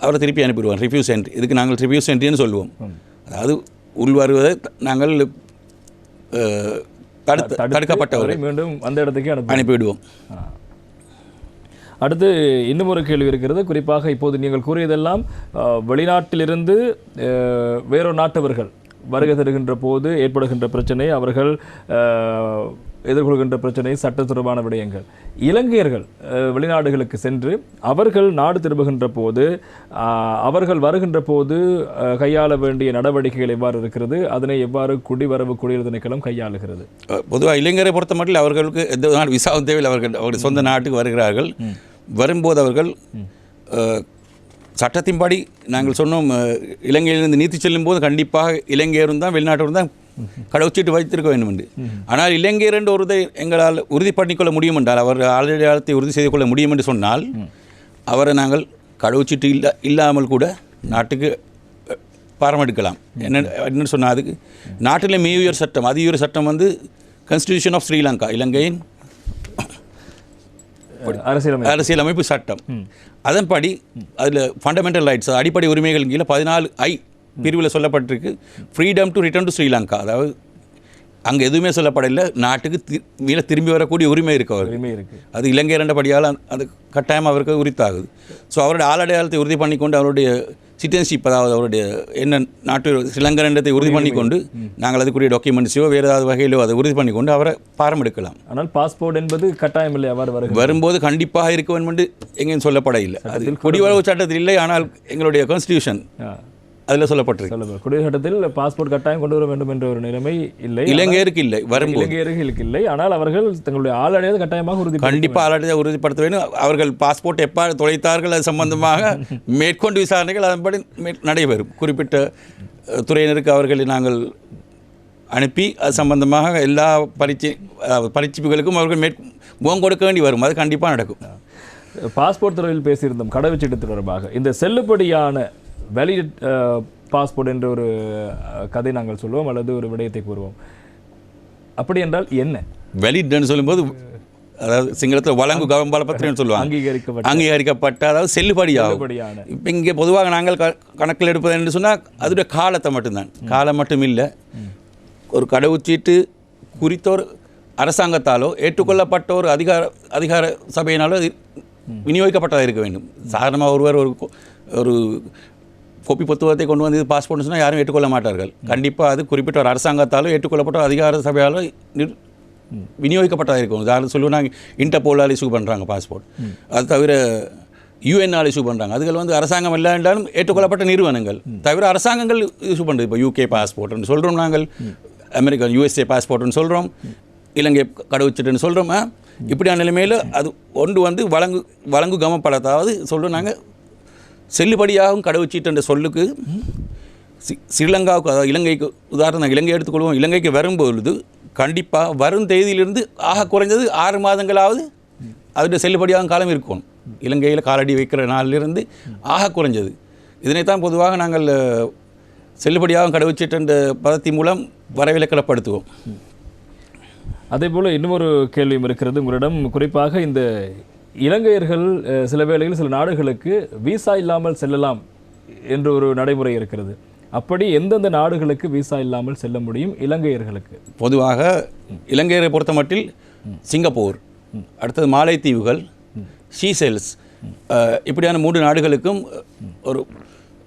அவரை திருப்பி அனுப்பிடுவோம். ரிஃப்யூஸ் என்ட்ரி, இதுக்கு நாங்கள் ரிஃப்யூஸ் என்ட்ரின்னு சொல்லுவோம். அதாவது உள்வருவதை நாங்கள் தடுக்கப்பட்டவரை மீண்டும் அந்த இடத்துக்கு அனுப்பிவிடுவோம். அடுத்து இன்னும் ஒரு கேள்வி இருக்கிறது. குறிப்பாக இப்போது நீங்கள் கூறியதெல்லாம் வெளிநாட்டிலிருந்து வேறொரு நாட்டவர்கள் வருகை தருகின்ற போது ஏற்படுகின்ற பிரச்சனை, அவர்கள் எதிர்கொள்கின்ற பிரச்சனை, சட்ட தொடர்பான விடயங்கள். இலங்கையர்கள் வெளிநாடுகளுக்கு சென்று அவர்கள் நாடு திரும்புகின்ற போது அவர்கள் வருகின்ற போது கையாள வேண்டிய நடவடிக்கைகள் எவ்வாறு இருக்கிறது, அதனை எவ்வாறு குடிவரவு குடியரசு திணைக்களம் கையாளுகிறது? பொதுவாக இளைஞரை பொறுத்த மட்டும் அவர்களுக்கு எந்த நாள் விசாவும் தேவையில் அவர்கள் சொந்த நாட்டுக்கு வருகிறார்கள். வரும்போது அவர்கள் சட்டத்தின்படி நாங்கள் சொன்னோம், இலங்கையிலிருந்து நீத்தி செல்லும் போது கண்டிப்பாக இலங்கையரும் தான் வெளிநாட்டவரும் தான் கடவுச்சீட்டு வைத்திருக்க வேண்டும் என்று. ஆனால் இலங்கையர் என்ற ஒருதை எங்களால் உறுதி பண்ணிக்கொள்ள முடியும் என்றால், அவர் அடையாளத்தை உறுதி செய்து கொள்ள முடியும் என்று சொன்னால், அவரை நாங்கள் கடவுச்சீட்டு இல்லாமல் கூட நாட்டுக்கு பாரம் எடுக்கலாம். என்னென்னு சொன்னால், அதுக்கு நாட்டில் மேயுயர் சட்டம், அதியுயர் சட்டம் வந்து கான்ஸ்டிடியூஷன் ஆஃப் ஸ்ரீலங்கா, இலங்கையின் அரசியலமைப்பு சட்டம். அதன்படி அதில் ஃபண்டமெண்டல் ரைட்ஸ், அடிப்படை உரிமைகள் கீழே 14I பிரிவில் சொல்லப்பட்டிருக்கு. Freedom to return to Sri Lanka, அதாவது அங்கே எதுவுமே சொல்லப்படலை, நாட்டுக்கு மீள திரும்பி வரக்கூடிய உரிமை இருக்கு அவருக்கு. அது இலங்கை இரண்டபடியால் அது கட்டாயம் அவருக்கு உரித்தாகுது. ஸோ அவருடைய ஆளடையாளத்தை உறுதி பண்ணிக்கொண்டு, அவருடைய சிட்டிசன்ஷிப், அதாவது அவருடைய என்ன நாட்டு ஸ்ரீலங்கா எண்ணத்தை உறுதி பண்ணிக்கொண்டு, நாங்கள் அதுக்குரிய டாக்குமெண்ட்ஸையோ வேறு ஏதாவது வகையிலோ அதை உறுதி பண்ணிக்கொண்டு அவரை பாரம் எடுக்கலாம். ஆனால் பாஸ்போர்ட் என்பது கட்டாயம் இல்லை. அவர் வரும்போது கண்டிப்பாக இருக்க வேண்டும் என்று எங்கேயும் சொல்லப்பட இல்லை. அது குடிவரவு சட்டத்தில் இல்லை, ஆனால் எங்களுடைய கான்ஸ்டிடியூஷன் அதில் சொல்லப்பட்டிருக்கு. குடியுரிமை சட்டத்தில் பாஸ்போர்ட் கட்டாயம் கொண்டு வர வேண்டும் என்ற ஒரு நிலைமை இல்லை, இலங்கையருக்கு இல்லை, வரும்போது இலங்கையர்களுக்கு இல்லை. ஆனால் அவர்கள் தங்களுடைய ஆளடையாத கட்டாயமாக கண்டிப்பாக ஆளடையை உறுதிப்படுத்த வேண்டும். அவர்கள் பாஸ்போர்ட் எப்போ தொலைத்தார்கள் அது சம்பந்தமாக மேற்கொண்டு விசாரணைகள் அதன்படி நடைபெறும். குறிப்பிட்ட துறையினருக்கு அவர்களை நாங்கள் அனுப்பி அது சம்பந்தமாக எல்லா பரீட்சிப்புகளுக்கும் அவர்கள் முகம் கொடுக்க வேண்டி வரும். அது கண்டிப்பாக நடக்கும். பாஸ்போர்ட் துறையில் பேசியிருந்தோம் கடவுச்சீட்டு தொடர்பாக. இந்த செல்லுபடியான வேலிட் பாஸ்போர்ட் என்ற ஒரு கதை நாங்கள் சொல்லுவோம், அல்லது ஒரு விடயத்தை கூறுவோம். அப்படி என்றால் என்ன வேலிட்னு சொல்லும்போது, அதாவது சிங்களத்தில் வழங்கு கவம்பாலப்பத்திரம்னு சொல்லுவாங்க, அங்கீகரிக்கப்பட்ட, அதாவது செல்லுபடியாகும். இப்போ இங்கே பொதுவாக நாங்கள் கணக்கில் எடுப்பது என்று சொன்னால் அதோடைய காலத்தை மட்டும்தான், காலம் மட்டும் இல்லை. ஒரு கடவுச்சீட்டு குறித்த ஒரு அரசாங்கத்தாலோ ஏற்றுக்கொள்ளப்பட்ட ஒரு அதிகார சபையினாலோ விநியோகிக்கப்பட்டதாக இருக்க வேண்டும். சாதாரணமாக ஒருவர் ஒரு கோப்பி புத்தகத்தை கொண்டு வந்து பாஸ்போர்ட்னு சொன்னால் யாரும் ஏற்றுக்கொள்ள மாட்டார்கள். கண்டிப்பாக அது குறிப்பிட்ட ஒரு அரசாங்கத்தாலோ ஏற்றுக்கொள்ளப்பட்ட அதிகார சபையாலோ விநியோகிக்கப்பட்டதாக இருக்கும். யாரும் சொல்லுவாங்க இன்டர்போலால் இஷ்யூ பண்ணுறாங்க பாஸ்போர்ட், அது தவிர யூஎன்ஆல் இஷ்யூ பண்ணுறாங்க. அதுகள் வந்து அரசாங்கம் இல்லை என்றாலும் ஏற்றுக்கொள்ளப்பட்ட நிறுவனங்கள் தவிர அரசாங்கங்கள் இஷ்யூ பண்ணுறது. இப்போ UK பாஸ்போர்ட்னு சொல்கிறோம், நாங்கள் அமெரிக்கன் USA பாஸ்போர்ட்னு சொல்கிறோம், இலங்கை கடவுச்சீட்டுன்னு சொல்கிறோம். இப்படியான நிலைமையில் அது ஒன்று வந்து வழங்கு கமப்படத்தாவது சொல்கிறோம். நாங்கள் செல்லுபடியாகும் கடவுச்சீட்டு என்ற சொல்லுக்கு ஸ்ரீலங்காவுக்கு, அதாவது இலங்கைக்கு, உதாரணம் இலங்கை எடுத்துக்கொள்வோம். இலங்கைக்கு வரும்பொழுது கண்டிப்பாக வரும் தேதியிலிருந்து ஆக குறைஞ்சது 6 மாதங்களாவது அதோடைய செல்லுபடியாகும் காலம் இருக்கும். இலங்கையில் காலடி வைக்கிற நாளிலிருந்து ஆக குறைஞ்சது. இதனைத்தான் பொதுவாக நாங்கள் செல்லுபடியாகும் கடவுச்சீட்டு என்ற பதத்தின் மூலம் வரவிலக்கணப்படுத்துவோம். அதே போல் இன்னொரு கேள்வியும் இருக்கிறது உங்களிடம். குறிப்பாக இந்த இலங்கையர்கள் சில வேளையில் சில நாடுகளுக்கு விசா இல்லாமல் செல்லலாம் என்று ஒரு நடைமுறை இருக்கிறது. அப்படி எந்தெந்த நாடுகளுக்கு விசா இல்லாமல் செல்ல முடியும் இலங்கையர்களுக்கு? பொதுவாக இலங்கையரை பொறுத்த மட்டில் சிங்கப்பூர், அடுத்தது மாலைத்தீவுகள், ஷீசெல்ஸ், இப்படியான 3 நாடுகளுக்கும் ஒரு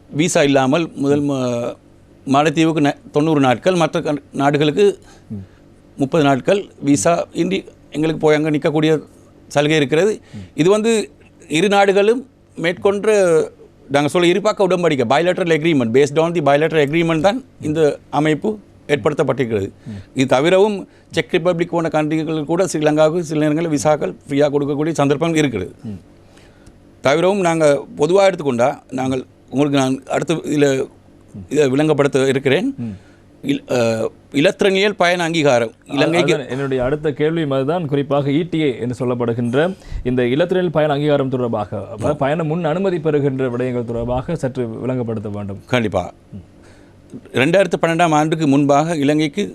விசா இல்லாமல், முதல் மாலைத்தீவுக்கு 90 நாட்கள், மற்ற நாடுகளுக்கு 30 நாட்கள் விசா இன்றி எங்களுக்கு போய் அங்கே நிற்கக்கூடிய சலுகை இருக்கிறது. இது வந்து இரு நாடுகளும் மேற்கொண்ட நாங்கள் சொல்ல இருபாக்க உடன்படிக்கை, bilateral agreement, based on the bilateral agreement தான் இந்த அமைப்பு ஏற்படுத்தப்பட்டிருக்கிறது. இது தவிரவும் செக் ரிப்பப்ளிக் போன்ற கண்ட்ரிகள் கூட ஸ்ரீலங்காவுக்கு சில நேரங்களில் விசாக்கள் ஃப்ரீயாக கொடுக்கக்கூடிய சந்தர்ப்பம் இருக்கிறது. தவிரவும் நாங்கள் பொதுவாக எடுத்துக்கொண்டால், நாங்கள் உங்களுக்கு நான் அடுத்து இதை விளங்கப்படுத்த இருக்கிறேன். இலத்திரனியல் பயண அங்கீகாரம் இலங்கைக்கு என்னுடைய அடுத்த கேள்வி அதுதான். குறிப்பாக ETA என்று சொல்லப்படுகின்ற இந்த இலத்திரனியல் பயண அங்கீகாரம் தொடர்பாக, பயண முன் அனுமதி பெறுகின்ற விடயங்கள் தொடர்பாக சற்று விளங்கப்படுத்த வேண்டும். கண்டிப்பாக 2012ஆம் ஆண்டுக்கு முன்பாக இலங்கைக்கு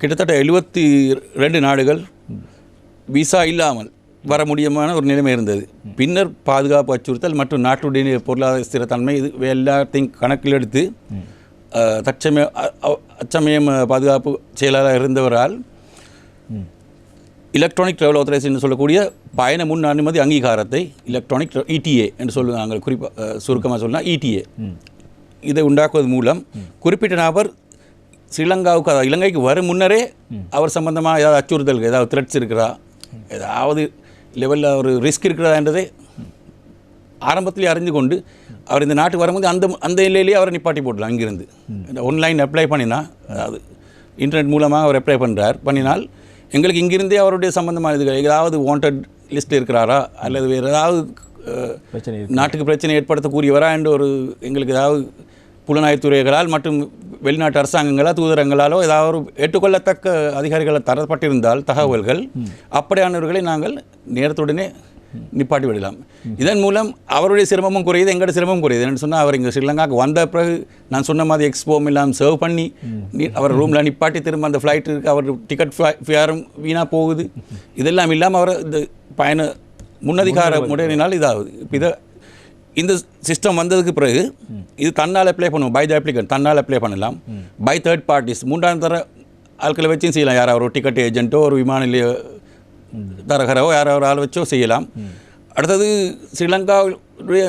கிட்டத்தட்ட 72 நாடுகள் விசா இல்லாமல் வர முடியுமான ஒரு நிலைமை இருந்தது. பின்னர் பாதுகாப்பு அச்சுறுத்தல் மற்றும் நாட்டுடைய பொருளாதார ஸ்திரத்தன்மை இது எல்லாத்தையும் கணக்கில் எடுத்து அச்சமயம் பாதுகாப்பு செயலாளர் இருந்தவரால் எலக்ட்ரானிக் ட்ராவல் ஆத்தரைசேஷன் சொல்லக்கூடிய பயண முன் அனுமதி அங்கீகாரத்தை, எலக்ட்ரானிக் ETA என்று சொல்லுவாங்க, குறிப்பாக சுருக்கமாக சொன்னால் ETA, இதை உண்டாக்குவது மூலம் குறிப்பிட்ட நபர் ஸ்ரீலங்காவுக்கு, அதாவது இலங்கைக்கு வரும் முன்னரே அவர் சம்பந்தமாக ஏதாவது அச்சுறுத்தல், ஏதாவது த்ரெட்ஸ் இருக்கிறா, ஏதாவது லெவலில் ஒரு ரிஸ்க் இருக்கிறதா என்றதை ஆரம்பத்திலே அறிந்து கொண்டு அவர் இந்த நாட்டுக்கு வரும்போது அந்த எல்லையிலேயே அவரை நிப்பாட்டி போடலாம். அங்கிருந்து ஆன்லைன் அப்ளை பண்ணினா, அதாவது இன்டர்நெட் மூலமாக அவர் அப்ளை பண்ணினால் எங்களுக்கு இங்கிருந்தே அவருடைய சம்பந்தமான இதுகள், ஏதாவது வாண்டட் லிஸ்ட் இருக்கிறாரா அல்லது வேறு ஏதாவது நாட்டுக்கு பிரச்சனை ஏற்படுத்தக்கூடியவரா என்ற ஒரு எங்களுக்கு ஏதாவது புலனாய்வுத்துறைகளால் மற்றும் வெளிநாட்டு அரசாங்கங்களோ தூதரங்களாலோ ஏதாவது ஒரு ஏற்றுக்கொள்ளத்தக்க அதிகாரிகளை தரப்பட்டிருந்தால் தகவல்கள் அப்படியானவர்களை நாங்கள் நேரத்துடனே நிப்பாட்டி விடலாம். இதன் மூலம் அவருடைய சிரமமும் குறையுது, எங்களோட சிரமமும் குறையுது. என்னென்னு சொன்னால் அவர் இங்கே ஸ்ரீலங்காவுக்கு வந்த பிறகு நான் சொன்ன மாதிரி எக்ஸ்போம் எல்லாம் சர்வ் பண்ணி அவர் ரூமில் நிப்பாட்டி திரும்ப அந்த ஃப்ளைட்டுக்கு அவர் டிக்கெட் ஃபேரும் வீணாக போகுது. இதெல்லாம் இல்லாமல் அவர் இந்த பயண முன்னதிகார முறையினால் இதாகுது. இப்போ இந்த சிஸ்டம் வந்ததுக்கு பிறகு இது தன்னால் அப்ளை பண்ணுவோம். பை த அப்ளிகன் தன்னால் அப்ளை பண்ணலாம். பை தேர்ட் பார்ட்டிஸ் மூன்றாம் தர ஆட்களை வச்சும் செய்யலாம். யாராவது ஒரு டிக்கெட் ஏஜென்ட்டோ ஒரு விமான நிலைய தரகரோ யாரோ ஒரு ஆள் வச்சோ செய்யலாம். அடுத்தது ஸ்ரீலங்காவுடைய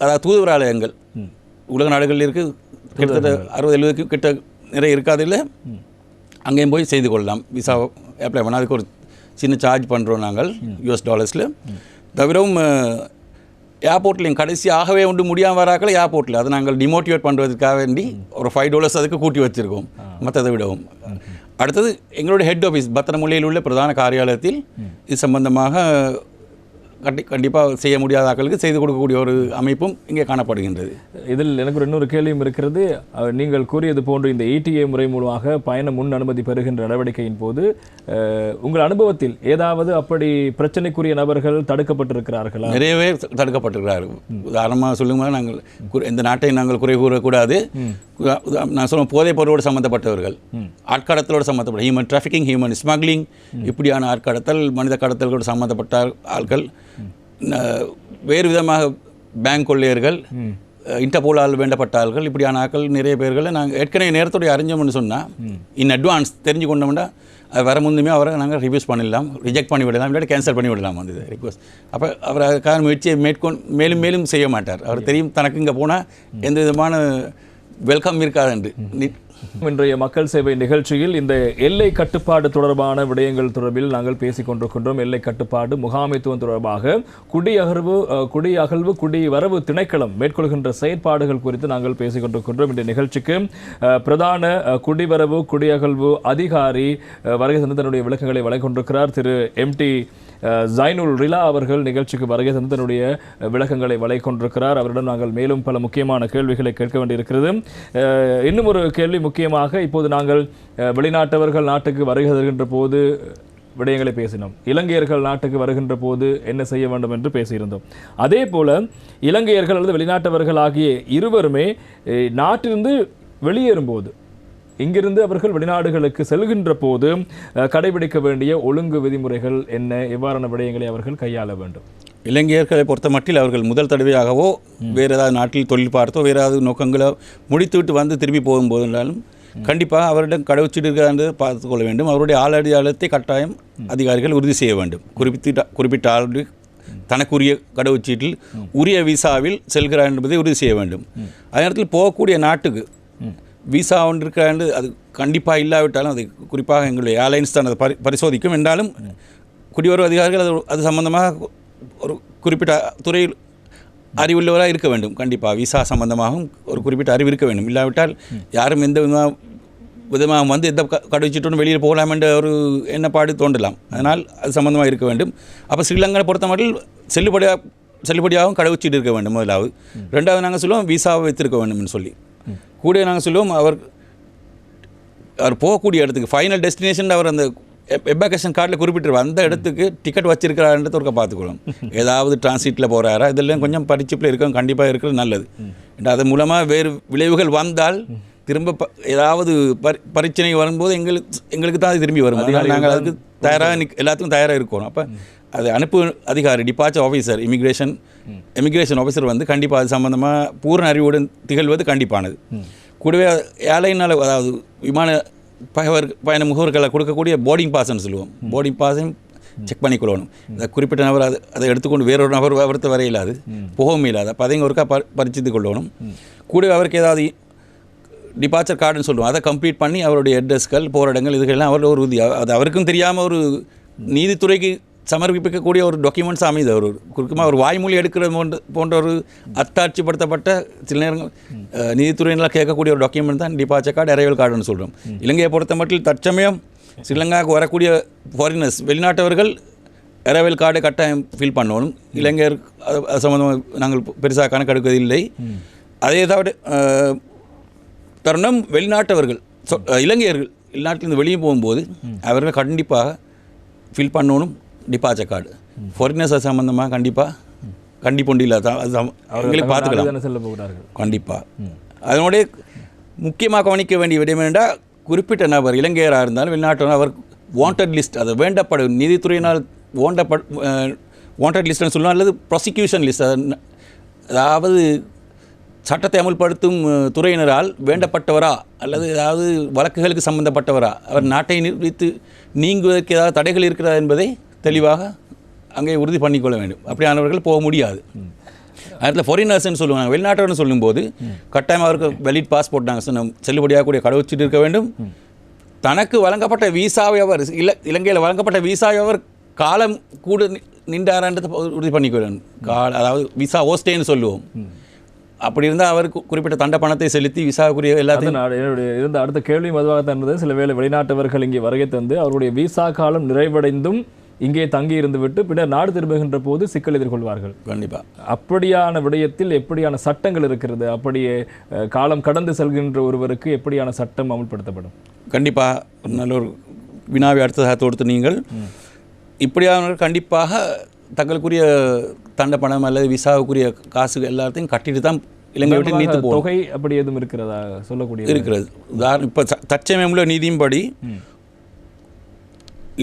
அதாவது தூதுவராலயங்கள் உலக நாடுகளில் இருக்குது. கிட்டத்தட்ட 60-70 கிட்ட நிறைய இருக்காது இல்லை, அங்கேயும் போய் செய்து கொள்ளலாம். விசா அப்ளை பண்ணால் அதுக்கு ஒரு சின்ன சார்ஜ் பண்ணுறோம் நாங்கள் $US. தவிரவும் ஏர்போர்ட்லையும் கடைசியாகவே ஒன்று முடியாமல் வராக்கள் ஏர்போர்ட்டில் அதை நாங்கள் டிமோட்டிவேட் பண்ணுறதுக்காக வேண்டி ஒரு $5 அதுக்கு கூட்டி வச்சுருக்கோம் மற்றதை விடவும். அடுத்தது எங்களுடைய ஹெட் ஆஃபீஸ் பத்திரமுல்லையில் உள்ள பிரதான காரியாலயத்தில் இது சம்பந்தமாக கண்டிப்பாக செய்ய முடியாத ஆட்களுக்கு செய்து கொடுக்கக்கூடிய ஒரு அமைப்பும் இங்கே காணப்படுகின்றது. இதில் எனக்கு ஒரு இன்னொரு கேள்வியும் இருக்கிறது. நீங்கள் கூறியது போன்று இந்த ETA முறை மூலமாக பயண முன் அனுமதி பெறுகின்ற நடவடிக்கையின் போது உங்கள் அனுபவத்தில் ஏதாவது அப்படி பிரச்சனைக்குரிய நபர்கள் தடுக்கப்பட்டிருக்கிறார்களா? நிறையவே தடுக்கப்பட்டிருக்கிறார்கள். உதாரணமாக சொல்லுங்க, நாங்கள் எந்த நாட்டையும் நாங்கள் குறை கூறக்கூடாது. நான் சொல்லுவேன், போதைப் பொருளோடு சம்மந்தப்பட்டவர்கள், ஆட்கடத்தலோடு சம்மந்தப்பட்ட ஹியூமன் டிராஃபிக்கிங், ஹியூமன் ஸ்மக்லிங், இப்படியான ஆட்கடத்தல், மனித கடத்தல்களோடு சம்மந்தப்பட்ட ஆட்கள், வேறு விதமாக பேங்க் கொள்ளையர்கள், இன்டர்போலால் வேண்டப்பட்ட ஆட்கள், இப்படியான ஆட்கள் நிறைய பேர்களை நாங்கள் ஏற்கனவே நேரத்தோடைய அறிஞ்சோம்னு சொன்னால் இன் அட்வான்ஸ் தெரிஞ்சு கொண்டோம்னா வர முந்துமே அவரை நாங்கள் ரிவ்யூஸ் பண்ணிடலாம், ரிஜெக்ட் பண்ணி விடலாம், இல்லாட்டி கேன்சல் பண்ணி விடலாம் அந்த ரிக்வஸ்ட். அப்போ அவர் அதுக்கான முயற்சியை மேலும் மேலும் செய்ய மாட்டார். அவர் தெரியும் தனக்கு இங்கே போனால் எந்த விதமான வெல்கம் இருக்காது என்று. இன்றைய மக்கள் சேவை நிகழ்ச்சியில் இந்த எல்லை கட்டுப்பாடு தொடர்பான விடயங்கள் தொடர்பில் நாங்கள் பேசிக் கொண்டிருக்கின்றோம். எல்லை கட்டுப்பாடு முகாமைத்துவம் தொடர்பாக குடியகழ்வு குடிவரவு திணைக்களம் மேற்கொள்கின்ற செயற்பாடுகள் குறித்து நாங்கள் பேசிக் கொண்டிருக்கின்றோம். இந்த நிகழ்ச்சிக்கு பிரதான குடிவரவு குடியகழ்வு அதிகாரி வருகை தந்து தன்னுடைய விளக்கங்களை வழங்கிக் கொண்டிருக்கிறார். திரு MT ஜைனுல் ரிலா அவர்கள் நிகழ்ச்சிக்கு வருகை தந்து தன்னுடைய விளக்கங்களை வழங்கிக் கொண்டிருக்கிறார். அவரிடம் நாங்கள் மேலும் பல முக்கியமான கேள்விகளை கேட்க வேண்டியிருக்கிறது. இன்னும் ஒரு கேள்வி, முக்கியமாக இப்போது நாங்கள் வெளிநாட்டவர்கள் நாட்டுக்கு வருகை தருகின்ற போது விடயங்களை பேசினோம். இலங்கையர்கள் நாட்டுக்கு வருகின்ற போது என்ன செய்ய வேண்டும் என்று பேசியிருந்தோம். அதே போல இலங்கையர்கள் அல்லது வெளிநாட்டவர்கள் ஆகிய இருவருமே நாட்டிலிருந்து வெளியேறும்போது, இங்கிருந்து அவர்கள் வெளிநாடுகளுக்கு செல்கின்ற போது கடைபிடிக்க வேண்டிய ஒழுங்கு விதிமுறைகள் என்ன, எவ்வாறான விடயங்களை அவர்கள் கையாள வேண்டும்? இலங்கையர்களை பொறுத்த மட்டில் அவர்கள் முதல் தடவையாகவோ வேறு ஏதாவது நாட்டில் தொழில் பார்த்தோ வேறு ஏதாவது நோக்கங்களை முடித்துவிட்டு வந்து திரும்பி போகும்போதுனாலும் கண்டிப்பாக அவரிடம் கடவுச்சீட்டு இருக்கிறது பார்த்துக்கொள்ள வேண்டும். அவருடைய ஆளடையாளத்தை கட்டாயம் அதிகாரிகள் உறுதி செய்ய வேண்டும். குறிப்பிட்ட ஆளுடைய தனக்குரிய கடவுச்சீட்டில் உரிய விசாவில் செல்கிறார் என்பதை உறுதி செய்ய வேண்டும். அதே நேரத்தில் போகக்கூடிய நாட்டுக்கு விசா ஒன்று இருக்கிறாண்டு அது கண்டிப்பாக இல்லாவிட்டாலும் அது குறிப்பாக எங்களுடைய ஏர்லைன்ஸ் தான் அதை பரிசோதிக்கும். என்றாலும் குடிவரவு அதிகாரிகள் அது சம்பந்தமாக ஒரு குறிப்பிட்ட துறையில் அறிவுள்ளவராக இருக்க வேண்டும். கண்டிப்பாக விசா சம்பந்தமாகவும் ஒரு குறிப்பிட்ட அறிவு இருக்க வேண்டும். இல்லாவிட்டால் யாரும் எந்த விதமாக வந்து எந்த கடவுச்சீட்டோடு வெளியில் போகலாம் என்ற ஒரு எண்ணப்பாடு தோன்றலாம். அதனால் அது சம்பந்தமாக இருக்க வேண்டும். அப்போ ஸ்ரீலங்கா பொறுத்த மட்டும் செல்லுபடியாகவும் கடவுச்சீட்டு இருக்க வேண்டும் முதலாவது. ரெண்டாவது நாங்கள் சொல்லுவோம் விசாவை வைத்திருக்க வேண்டும்னு சொல்லி. கூட நாங்கள் சொல்லுவோம் அவர் போகக்கூடிய இடத்துக்கு ஃபைனல் டெஸ்டினேஷன் அவர் அந்த எபாகேஷன் கார்டில் குறிப்பிட்டிருவார். அந்த இடத்துக்கு டிக்கெட் வச்சிருக்கிறாருன்றத ஒருக்க பார்த்துக்கணும். ஏதாவது டிரான்சிட்டில் போகிறாரா, இதெல்லாம் கொஞ்சம் பரிச்சிப்பில் இருக்க கண்டிப்பாக இருக்கிறது நல்லது. அது மூலமாக வேறு விளைவுகள் வந்தால் திரும்ப ஏதாவது பரிச்சனை வரும்போது எங்களுக்கு தான் அது திரும்பி வரும். அதனால் நாங்கள் அதுக்கு தயாராக எல்லாத்துக்கும் தயாராக இருக்கணும். அப்போ அது அனுப்பு அதிகாரி டிபார்ச்சர் ஆஃபீஸர் இமிக்ரேஷன் ஆஃபீஸர் வந்து கண்டிப்பாக அது சம்மந்தமாக பூர்ண அறிவுடன் திகழ்வது கண்டிப்பானது. கூடவே ஏர்லைனால் அதாவது விமான பயண முகவர்களை கொடுக்கக்கூடிய போர்டிங் பாஸ்ன்னு சொல்லுவோம். போர்டிங் பாஸையும் செக் பண்ணிக்கொள்ளணும். இந்த குறிப்பிட்ட நபர் அதை எடுத்துக்கொண்டு வேறொரு நபர் அவர்த்த வர இல்லாது போகவும் இல்லாது. அப்போ அதையும் ஒருக்கா பரிச்சித்து கொள்ளணும். கூடவே அவருக்கு ஏதாவது டிபார்ச்சர் கார்டுன்னு சொல்லுவோம், அதை கம்ப்ளீட் பண்ணி அவருடைய அட்ரஸ்கள் போராட்டங்கள் இதுகள்லாம் அவரோட ஒரு உறுதி. அது அவருக்கும் தெரியாமல் ஒரு நீதித்துறைக்கு சமர்ப்பிக்கக்கூடிய ஒரு டாக்குமெண்ட்ஸ் அமைது. அவர் குறுக்கமாக ஒரு வாய்மொழி எடுக்கிறது போன்ற ஒரு அத்தாட்சிப்படுத்தப்பட்ட சில நேரங்கள் நீதித்துறையினால் கேட்கக்கூடிய ஒரு டாக்குமெண்ட் தான் டிபார்ச்சர் கார்டு, அரைவல் கார்டுன்னு சொல்கிறோம். இலங்கையை பொறுத்த மட்டும் தற்சமயம் ஸ்ரீலங்காவுக்கு வரக்கூடிய ஃபாரினர்ஸ் வெளிநாட்டவர்கள் அரைவல் கார்டை கட்டாயம் ஃபில் பண்ணணும். இலங்கையர் அது சம்மந்தமாக நாங்கள் பெருசாக கணக்கெடுக்கவில்லை. அதே தவிர தருணம் வெளிநாட்டவர்கள் இலங்கையர்கள் வெளிநாட்டிலிருந்து வெளியே போகும்போது அவர்கள் கண்டிப்பாக ஃபில் பண்ணணும் டிபார்ச்சர் கார்டு. ஃபாரினர்ஸ் சம்பந்தமாக கண்டிப்பாக இல்லாத அவர்களை பார்த்துக்கலாம் செல்ல போகிறார்கள் கண்டிப்பாக. அதனுடைய முக்கியமாக கவனிக்க வேண்டிய விடயம் என்னென்றால் குறிப்பிட்ட நபர் இலங்கையராக இருந்தாலும் வெளிநாட்டு அவர் வாண்டட் லிஸ்ட், அது வேண்டப்படும் நீதித்துறையினால் வாண்டட் லிஸ்ட்னு சொல்லலாம், அல்லது ப்ராசிக்யூஷன் லிஸ்ட், அதாவது சட்டத்தை அமுல்படுத்தும் துறையினரால் வேண்டப்பட்டவரா அல்லது ஏதாவது வழக்குகளுக்கு சம்பந்தப்பட்டவரா, அவர் நாட்டை நிறுவித்து நீங்குவதற்கு ஏதாவது தடைகள் இருக்கிறதா என்பதை தெளிவாக அங்கே உறுதி பண்ணிக்கொள்ள வேண்டும். அப்படியானவர்கள் போக முடியாது. அதில் ஃபாரினர்ஸ்ன்னு சொல்லுவாங்க. வெளிநாட்டவர்னு சொல்லும்போது கட்டாயம் அவருக்கு வெலிட் பாஸ்போர்ட் நாங்கள் செல்லுபடியாகக்கூடிய கடவுச்சிட்டு இருக்க வேண்டும். தனக்கு வழங்கப்பட்ட வீசாவை அவர் இலங்கையில் வழங்கப்பட்ட வீசாவை அவர் காலம் கூட நின்றாரன்றதை உறுதி பண்ணிக்க வேண்டும். அதாவது விசா ஓஸ்டேன்னு சொல்லுவோம். அப்படி இருந்தால் அவர் குறிப்பிட்ட தண்ட பணத்தை செலுத்தி விசாவுக்குரிய எல்லாத்தையும். இருந்த அடுத்த கேள்வியும் அதுவாக தந்தது. சில வேளை வெளிநாட்டவர்கள் இங்கே வருகை தந்து அவருடைய விசா காலம் நிறைவடைந்தும் இங்கே தங்கி இருந்து விட்டு பின்னர் நாடு திரும்புகின்ற போது சிக்கல் எதிர்கொள்வார்கள். கண்டிப்பாக அப்படியான விடயத்தில் எப்படியான சட்டங்கள் இருக்கிறது? அப்படியே காலம் கடந்து செல்கின்ற ஒருவருக்கு எப்படியான சட்டம் அமல்படுத்தப்படும்? கண்டிப்பாக நல்ல ஒரு வினாவை அடுத்ததாக தொடுத்து நீங்கள் இப்படியானவர்கள் கண்டிப்பாக தங்களுக்குரிய தண்ட பணம் அல்லது விசாவுக்குரிய காசு எல்லாத்தையும் கட்டிட்டு தான் இலங்கை விட்டு நீத்து போகும். தொகை அப்படி எதுவும் இருக்கிறதா சொல்லக்கூடிய இருக்கிறது. உதாரணம் இப்போ தற்சமயமுள்ள நீதியின்படி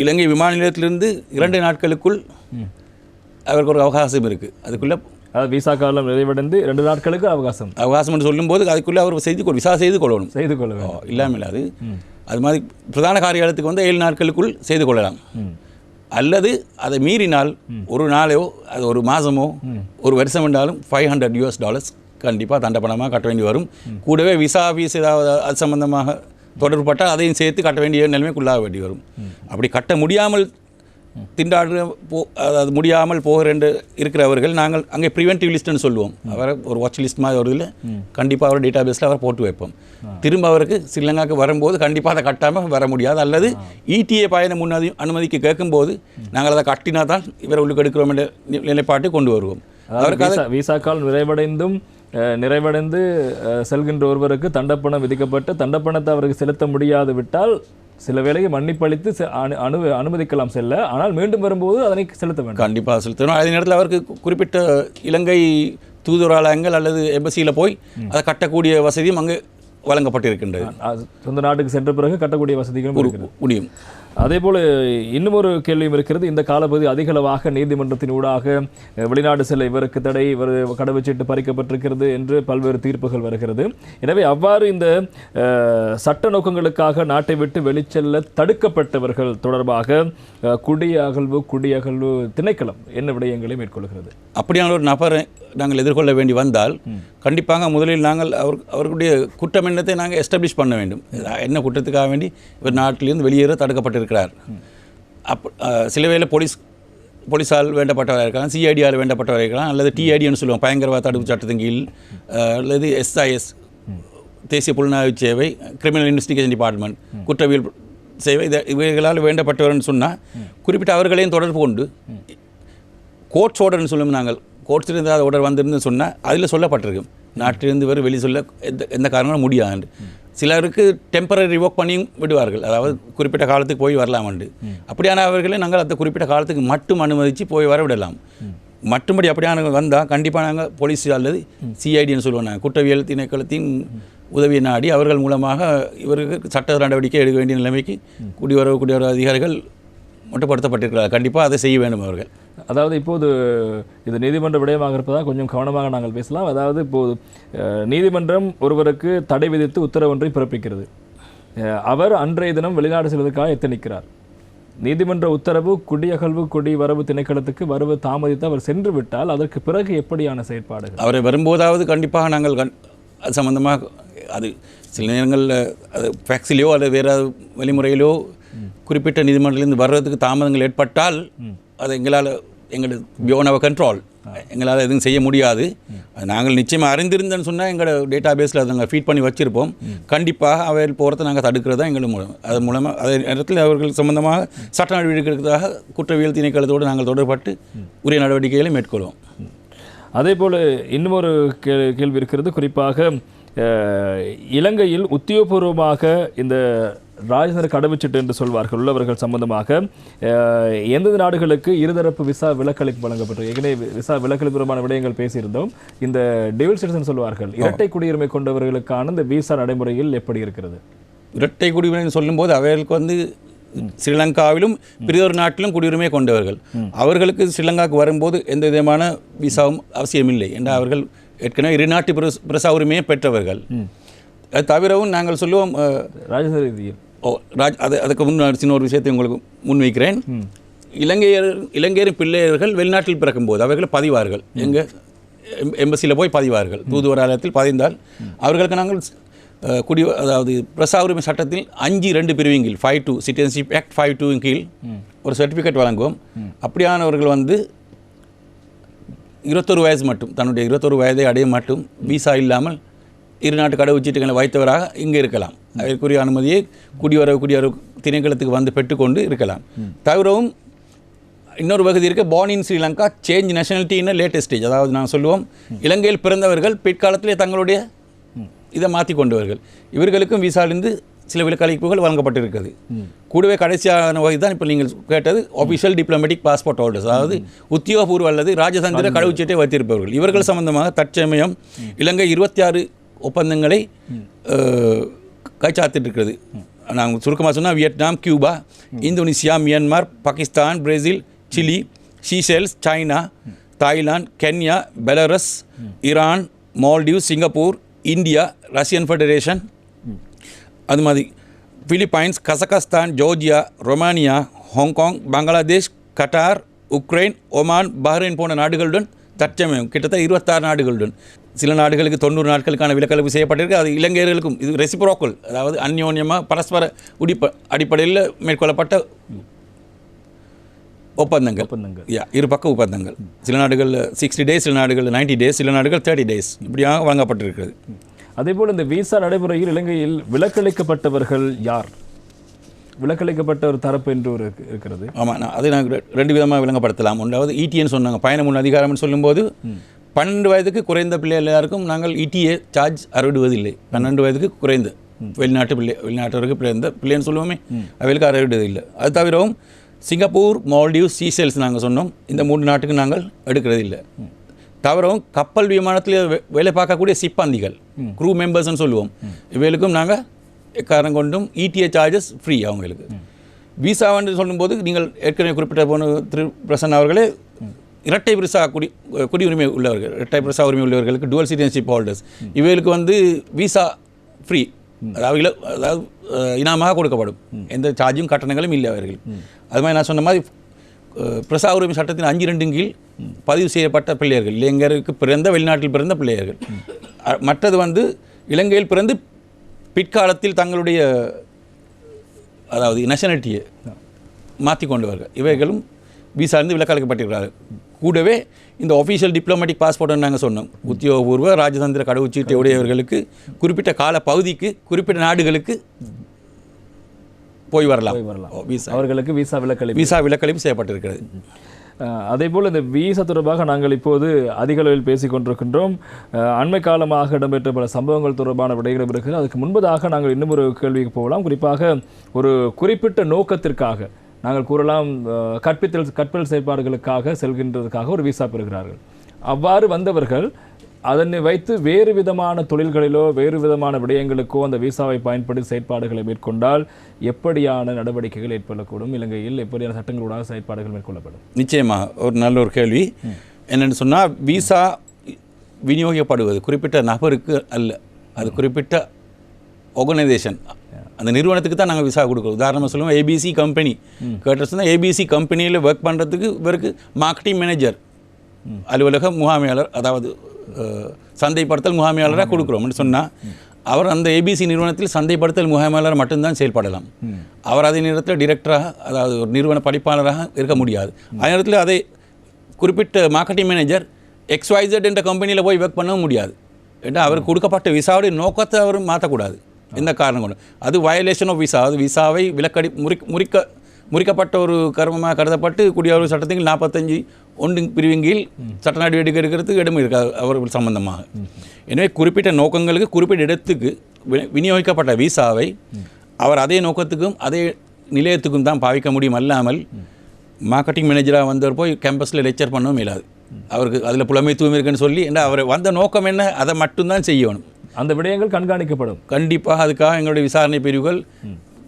இலங்கை விமான நிலையத்திலிருந்து 2 நாட்களுக்குள் அவருக்கு ஒரு அவகாசம் இருக்குது. அதுக்குள்ளே விசா காலம் நிறைவடைந்து 2 நாட்களுக்கு அவகாசம் சொல்லும்போது அதுக்குள்ளே அவர் விசா செய்து கொள்ளணும். இல்லாமல் அது மாதிரி பிரதான காரியாலயத்துக்கு வந்து 7 நாட்களுக்குள் செய்து கொள்ளலாம். அல்லது அதை மீறினால் ஒரு நாளோ அது ஒரு மாதமோ ஒரு வருஷம் என்றாலும் $500 கண்டிப்பாக தண்டப்பணமாக கட்ட வேண்டி வரும். கூடவே விசா ஃபீஸ் ஏதாவது அது சம்பந்தமாக தொடர்பட்டால் அதையும் சேர்த்து கட்ட வேண்டிய நிலைமைக்குள்ளாக வேண்டி வரும். அப்படி கட்ட முடியாமல் அதாவது முடியாமல் போகிற இருக்கிறவர்கள் நாங்கள் அங்கே ப்ரிவென்டிவ் லிஸ்ட்டுன்னு சொல்லுவோம். அவரை ஒரு வாட்ச் லிஸ்ட் மாதிரி வருதில் கண்டிப்பாக அவர் டேட்டா பேஸில் அவர் போட்டு வைப்போம். திரும்ப அவருக்கு ஸ்ரீலங்காவுக்கு வரும்போது கண்டிப்பாக அதை கட்டாமல் வர முடியாது. அல்லது இடிஏ பயண அனுமதிக்கு கேட்கும்போது நாங்கள் அதை கட்டினா தான் இவரை உள்ளுக்கு எடுக்கிறோம் என்ற நிலைப்பாட்டை கொண்டு வருவோம். அவருக்கு விசா கால் நிறைவடைந்து செல்கின்ற ஒருவருக்கு தண்டப்பணம் விதிக்கப்பட்டு தண்டப்பணத்தை அவருக்கு செலுத்த முடியாது விட்டால் சில வேளைக்கு மன்னிப்பளித்து அனுமதிக்கலாம் செல்ல. ஆனால் மீண்டும் வரும்போது அதனை செலுத்த வேண்டும். கண்டிப்பாக செலுத்தணும். அதே நேரத்தில் அவருக்கு குறிப்பிட்ட இலங்கை தூதுவராலயங்கள் அல்லது எம்பசியில் போய் அதை கட்டக்கூடிய வசதியும் அங்கு வழங்கப்பட்டிருக்கின்றது. சொந்த நாட்டுக்கு சென்ற பிறகு கட்டக்கூடிய வசதிகளும் முடியும். அதே போல் இன்னும் ஒரு கேள்வியும் இருக்கிறது. இந்த காலப்பகுதி அதிகளவாக நீதிமன்றத்தின் ஊடாக வெளிநாடு செல்ல இவருக்கு தடை, இவர் கடவுச்சீட்டு பறிக்கப்பட்டிருக்கிறது என்று பல்வேறு தீர்ப்புகள் வருகிறது. எனவே அவ்வாறு இந்த சட்ட நோக்கங்களுக்காக நாட்டை விட்டு வெளிச்செல்ல தடுக்கப்பட்டவர்கள் தொடர்பாக குடியகழ்வு திணைக்களம் என்ன விடயங்களை மேற்கொள்கிறது? அப்படியான ஒரு நபரை நாங்கள் எதிர்கொள்ள வேண்டி வந்தால் கண்டிப்பாக முதலில் நாங்கள் அவர்களுடைய குற்றம் என்னத்தை நாங்கள் எஸ்டாப்ளிஷ் பண்ண வேண்டும். என்ன குற்றத்துக்காக வேண்டி இவர் நாட்டிலிருந்து வெளியேற தடுக்கப்பட்டிருக்கிறார். சில வேளை போலீஸால் வேண்டப்பட்டவராக இருக்கலாம், சிஐடியால் வேண்டப்பட்டவராக இருக்கலாம், அல்லது டிஐடின்னு சொல்லுவோம், பயங்கரவாத தடுப்பு சட்டத்தின் கீழ், அல்லது SIS தேசிய புலனாய்வு சேவை, கிரிமினல் இன்வெஸ்டிகேஷன் டிபார்ட்மெண்ட் குற்றவியல் சேவை, இவைகளால் வேண்டப்பட்டவர்னு சொன்னால் குறிப்பிட்ட அவர்களையும் தொடர்பு கொண்டு கோர்ட்ஸ் ஆர்டர்னு சொல்லுவோம். நாங்கள் கோர்ட்ஸிலிருந்து அது ஆர்டர் வந்திருந்து சொன்னால் அதில் சொல்லப்பட்டிருக்கும் நாட்டிலிருந்து வேறு வெளியே சொல்ல எந்த காரணங்களும் முடியாது. சிலருக்கு டெம்பரரி ரிவோக் பண்ணியும் விடுவார்கள், அதாவது குறிப்பிட்ட காலத்துக்கு போய் வரலாமண்டு. அப்படியான அவர்களை நாங்கள் அந்த குறிப்பிட்ட காலத்துக்கு மட்டும் அனுமதித்து போய் வர விடலாம். மற்றும்படி அப்படியான வந்தால் கண்டிப்பாக நாங்கள் போலீஸ் அல்லது சிஐடின்னு சொல்லுவோம், நாங்கள் குற்றவியல் திணைக்களத்தின் உதவியை நாடி அவர்கள் மூலமாக இவருக்கு சட்ட நடவடிக்கை எடுக்க வேண்டிய நிலைமைக்கு குடிவரவு அதிகாரிகள் மட்டுப்படுத்தப்பட்டிருக்கிறார்கள். கண்டிப்பாக அதை செய்ய வேண்டும் அவர்கள். அதாவது இப்போது இது நீதிமன்ற விடயமாக இருப்பதால் கொஞ்சம் கவனமாக நாங்கள் பேசலாம். அதாவது இப்போது நீதிமன்றம் ஒருவருக்கு தடை விதித்து உத்தரவொன்றை பிறப்பிக்கிறது. அவர் அன்றைய தினம் வெளிநாடு செல்வதற்காக எத்தனிக்கிறார். நீதிமன்ற உத்தரவு குடிவரவு திணைக்களத்துக்கு வருவது தாமதித்து அவர் சென்று விட்டால் அதற்கு பிறகு எப்படியான செயற்பாடுகள்? அவரை வரும்போதாவது கண்டிப்பாக நாங்கள் அது சம்பந்தமாக அது சில நேரங்களில் அது ஃபேக்ஸிலேயோ அல்லது வேறு வழிமுறையிலோ குறிப்பிட்ட நீதிமன்றத்திலிருந்து வர்றதுக்கு தாமதங்கள் ஏற்பட்டால் அது எங்களோட பியோன் அவர் கண்ட்ரோல், எங்களால் எதுவும் செய்ய முடியாது. அது நாங்கள் நிச்சயமாக அறிந்திருந்தேன்னு சொன்னால் எங்களோட டேட்டா பேஸில் அதை நாங்கள் ஃபீட் பண்ணி வச்சுருப்போம். கண்டிப்பாக அவையில் போகிறத நாங்கள் தடுக்கிறது தான் எங்களுக்கு மூலம். அது மூலமாக அதே நேரத்தில் அவர்கள் சம்பந்தமாக சட்ட நடவடிக்கைகளுக்காக குற்றவியல் திணைக்களத்தோடு நாங்கள் தொடர்பட்டு உரிய நடவடிக்கைகளை மேற்கொள்வோம். அதே போல் இன்னும் ஒரு கேள்வி இருக்கிறது. குறிப்பாக இலங்கையில் உத்தியோகபூர்வமாக இந்த ராஜதந்திர கடவுச்சீட்டு என்று சொல்வார்கள் உள்ளவர்கள் சம்பந்தமாக எந்தெந்த நாடுகளுக்கு இருதரப்பு விசா விலக்களிப்பு வழங்கப்பட்டது? ஏற்கனவே விசா விலக்களிப்பு தொடர்பான விடயங்கள் பேசியிருந்தோம். இந்த டியூல் சிட்டிசன் சொல்வார்கள், இரட்டை குடியுரிமை கொண்டவர்களுக்கான இந்த விசா நடைமுறையில் எப்படி இருக்கிறது? இரட்டை குடியுரிமை சொல்லும்போது அவர்களுக்கு வந்து ஸ்ரீலங்காவிலும் பிரிதொரு நாட்டிலும் குடியுரிமை கொண்டவர்கள். அவர்களுக்கு ஸ்ரீலங்காவுக்கு வரும்போது எந்த விதமான விசாவும் அவசியமில்லை என்று அவர்கள் ஏற்கனவே இரு நாட்டு பிரசா உரிமையை பெற்றவர்கள். அது தவிரவும் நாங்கள் சொல்லுவோம் ராஜதந்திர ரீதியில் அதுக்கு முன் சின்ன ஒரு விஷயத்தை உங்களுக்கு முன்வைக்கிறேன். இலங்கையரின் பிள்ளையர்கள் வெளிநாட்டில் பிறக்கும்போது அவர்கள் பதிவார்கள், எங்கள் எம்பசியில் போய் பதிவார்கள். தூதுவராலயத்தில் பதிந்தால் அவர்களுக்கு நாங்கள் அதாவது பிரசா உரிமை சட்டத்தில் 5(2) பிரிவின் 5(2) சிட்டிசன்ஷிப் ஆக்ட் 5(2) கீழ் ஒரு சர்டிஃபிகேட் வழங்குவோம். அப்படியானவர்கள் வந்து 21 வயசு மட்டும், தன்னுடைய 21 வயதை அடைய மட்டும் விசா இல்லாமல் இரு நாட்டு கடவுச்சீட்டுகளை வைத்தவராக இங்கே இருக்கலாம். அதற்குரிய அனுமதியை குடிவரவு திணைக்களத்துக்கு வந்து பெற்றுக்கொண்டு இருக்கலாம். தவிரவும் இன்னொரு வகுதி இருக்க born in Sri Lanka change nationality in latest stage. அதாவது நான் சொல்லுவோம், இலங்கையில் பிறந்தவர்கள் பிற்காலத்திலே தங்களுடைய இதை மாற்றி கொண்டவர்கள். இவர்களுக்கும் விசாலிருந்து சில விலக்களிப்புகள் வழங்கப்பட்டிருக்கிறது. கூடவே கடைசியான வகை தான் இப்போ நீங்கள் கேட்டது ஆஃபிஷியல் டிப்ளமேட்டிக் பாஸ்போர்ட் ஹோல்டர்ஸ், அதாவது உத்தியோகபூர்வ அல்லது ராஜதந்திர கடவுச்சீட்டை வைத்திருப்பவர்கள். இவர்கள் சம்பந்தமாக தற்சமயம் இலங்கை 26 ஒப்பந்தங்களை கைச்சாத்திட்டு இருக்கிறது. நாங்கள் சுருக்கமாக சொன்னால் Vietnam, Cuba, Indonesia, Myanmar, Pakistan, Brazil, Chile, Seychelles, China, Thailand, Kenya, Belarus, Iran, Maldives, Singapore, India, Russian Federation, அது மாதிரி Philippines, Kazakhstan, Georgia, Romania, Hong Kong, Bangladesh, Qatar, Ukraine, Oman, Bahrain போன்ற நாடுகளுடன் தற்சமயம் கிட்டத்தட்ட 26 நாடுகளுடன் சில நாடுகளுக்கு 90 நாட்களுக்கான விலக்களிப்பு செய்யப்பட்டிருக்கு. அது இலங்கையர்களுக்கும் இது ரெசிப்ரோக்கல், அதாவது அந்யோன்யமாக பரஸ்பர அடிப்படையில் மேற்கொள்ளப்பட்ட ஒப்பந்தங்கள். இரு பக்க ஒப்பந்தங்கள். சில நாடுகளில் 60 days, சில நாடுகளில் 90 days, சில நாடுகள் 30 days இப்படியாக வழங்கப்பட்டிருக்கிறது. அதேபோல் இந்த விசா நடைமுறையில் இலங்கையில் விலக்களிக்கப்பட்டவர்கள் யார்? விலக்களிக்கப்பட்ட ஒரு தரப்பு என்று ஒரு இருக்கிறது. ஆமாம், அதை நாங்கள் 2 விதமாக விளங்கப்படுத்தலாம். ஒன்றாவது ஈடிஎன்னு சொன்னாங்க, பயண முன் அதிகாரம்னு சொல்லும்போது 12 வயதுக்கு குறைந்த பிள்ளை எல்லாருக்கும் நாங்கள் இடிஏ சார்ஜ் அறவிடுவதில்லை. 12 வயதுக்கு குறைந்த வெளிநாட்டவருக்கு பிறந்த பிள்ளைன்னு சொல்லுவோமே, அவைகளுக்கு அறவிடுவதில்லை. அது தவிரவும் சிங்கப்பூர், மால்டீவ்ஸ், சீசெல்ஸ் நாங்கள் சொன்னோம், இந்த 3 நாட்டுக்கு நாங்கள் எடுக்கிறதில்லை. தவிரவும் கப்பல் விமானத்தில் வேலை பார்க்கக்கூடிய சிப்பாந்திகள், க்ரூ மெம்பர்ஸ்ன்னு சொல்லுவோம், இவைகளுக்கும் நாங்கள் காரணம் கொண்டும் இடிஏ சார்ஜஸ் ஃப்ரீ அவங்களுக்கு. விசான்னு சொல்லும்போது நீங்கள் ஏற்கனவே குறிப்பிட்ட போன திரு பிரசன் அவர்களே இரட்டை பிரசா குடியுரிமை உள்ளவர்கள், இரட்டை பிரசா உரிமை உள்ளவர்களுக்கு டுவல் சிட்டிசன்ஷிப் ஹோல்டர்ஸ், இவைகளுக்கு வந்து விசா ஃப்ரீ, அதாவது இனாமாக கொடுக்கப்படும், எந்த சார்ஜும் கட்டணங்களும் இல்லை அவர்கள். அது மாதிரி நான் சொன்ன மாதிரி பிரசா உரிமை சட்டத்தின் 5(2) கீழ் பதிவு செய்யப்பட்ட பிள்ளையர்கள், இளைஞருக்கு பிறந்த வெளிநாட்டில் பிறந்த பிள்ளையர்கள். மற்றது வந்து இலங்கையில் பிறந்து பிற்காலத்தில் தங்களுடைய அதாவது நேஷனாலிட்டியை மாற்றி கொண்டவர்கள், இவைகளும் விசாரிந்து விலக்களிக்கப்பட்டிருக்கிறார்கள். கூடவே இந்த ஆஃபீஷியல் டிப்ளமேட்டிக் பாஸ்போர்ட்னு நாங்கள் சொன்னோம், உத்தியோகபூர்வ ராஜதந்திர கடவுச்சீட்டை உடையவர்களுக்கு குறிப்பிட்ட கால பகுதிக்கு குறிப்பிட்ட நாடுகளுக்கு போய் வரலாம். அவர்களுக்கு விசா விலக்களிப்பு செய்யப்பட்டிருக்கிறது. அதேபோல் இந்த விசா தொடர்பாக நாங்கள் இப்போது அதிக அளவில் பேசிக் கொண்டிருக்கின்றோம். அண்மை காலமாக இடம்பெற்ற பல சம்பவங்கள் தொடர்பான விடைகளும் இருக்குது. அதுக்கு முன்பதாக நாங்கள் இன்னும் ஒரு கேள்விக்கு போகலாம். குறிப்பாக ஒரு குறிப்பிட்ட நோக்கத்திற்காக நாங்கள் கூறலாம், கற்பித்தல் செயல்பாடுகளுக்காக செல்கின்றதுக்காக ஒரு விசா பெறுகிறார்கள். அவ்வாறு வந்தவர்கள் அதனை வைத்து வேறு விதமான தொழில்களிலோ வேறு விதமான விடயங்களுக்கோ அந்த விசாவை பயன்படுத்தி செயற்பாடுகளை மேற்கொண்டால் எப்படியான நடவடிக்கைகள் ஏற்படக்கூடும்? இலங்கையில் எப்படியான சட்டங்களோட செயற்பாடுகள் மேற்கொள்ளப்படும்? நிச்சயமாக ஒரு நல்ல ஒரு கேள்வி. என்னென்னு சொன்னால், விசா விநியோகிக்கப்படுவது குறிப்பிட்ட நபருக்கு அல்ல, அது குறிப்பிட்ட ஆர்கனைசேஷன், அந்த நிறுவனத்துக்கு தான் நாங்கள் விசா கொடுக்குறோம். உதாரணமாக சொல்லுவோம், ஏபிசி கம்பெனி கேட்டோம்னா ஏபிசி கம்பெனியில் ஒர்க் பண்ணுறதுக்கு இவருக்கு மார்க்கெட்டிங் மேனேஜர் அலுவலக முகாமையாளர், அதாவது சந்தைப்படுத்தல் முகாமையாளராக கொடுக்குறோம்னு சொன்னால், அவர் அந்த ஏபிசி நிறுவனத்தில் சந்தைப்படுத்தல் முகாமையாளர் மட்டும்தான் செயல்படலாம். அவர் அதே நேரத்தில் டிரெக்டராக, அதாவது ஒரு நிறுவன படிப்பாளராக இருக்க முடியாது. அதே நேரத்தில் அதை குறிப்பிட்ட மார்க்கெட்டிங் மேனேஜர் XYZ என்ற கம்பெனியில் போய் ஒர்க் பண்ணவும் முடியாது. ஏன்னா அவருக்கு கொடுக்கப்பட்ட விசாவுடைய நோக்கத்தை அவர் மாற்றக்கூடாது, எந்த காரணம் கொண்டு. அது வயலேஷன் ஆஃப் விசா, அது விசாவை முறிக்கப்பட்ட ஒரு கர்மமாக கருதப்பட்டு குடியுரிமை சட்டத்தில் 45(1) பிரிவின் கீழ் சட்ட நடவடிக்கை எடுக்கிறதுக்கு இடம் இருக்காது அவர்கள் சம்பந்தமாக. எனவே குறிப்பிட்ட நோக்கங்களுக்கு குறிப்பிட்ட இடத்துக்கு விநியோகிக்கப்பட்ட விசாவை அவர் அதே நோக்கத்துக்கும் அதே நிலையத்துக்கும் தான் பாவிக்க முடியும் அல்லாமல் மார்க்கெட்டிங் மேனேஜராக வந்தவர் போய் கேம்பஸில் லெக்சர் பண்ணவும் இயலாது. அவருக்கு அதில் புலமைத்துவம் இருக்குன்னு சொல்லி என்ன அவர் வந்த நோக்கம் என்ன அதை மட்டும்தான் செய்யணும். அந்த விடயங்கள் கண்காணிக்கப்படும். கண்டிப்பாக அதுக்காக எங்களுடைய விசாரணை பிரிவுகள்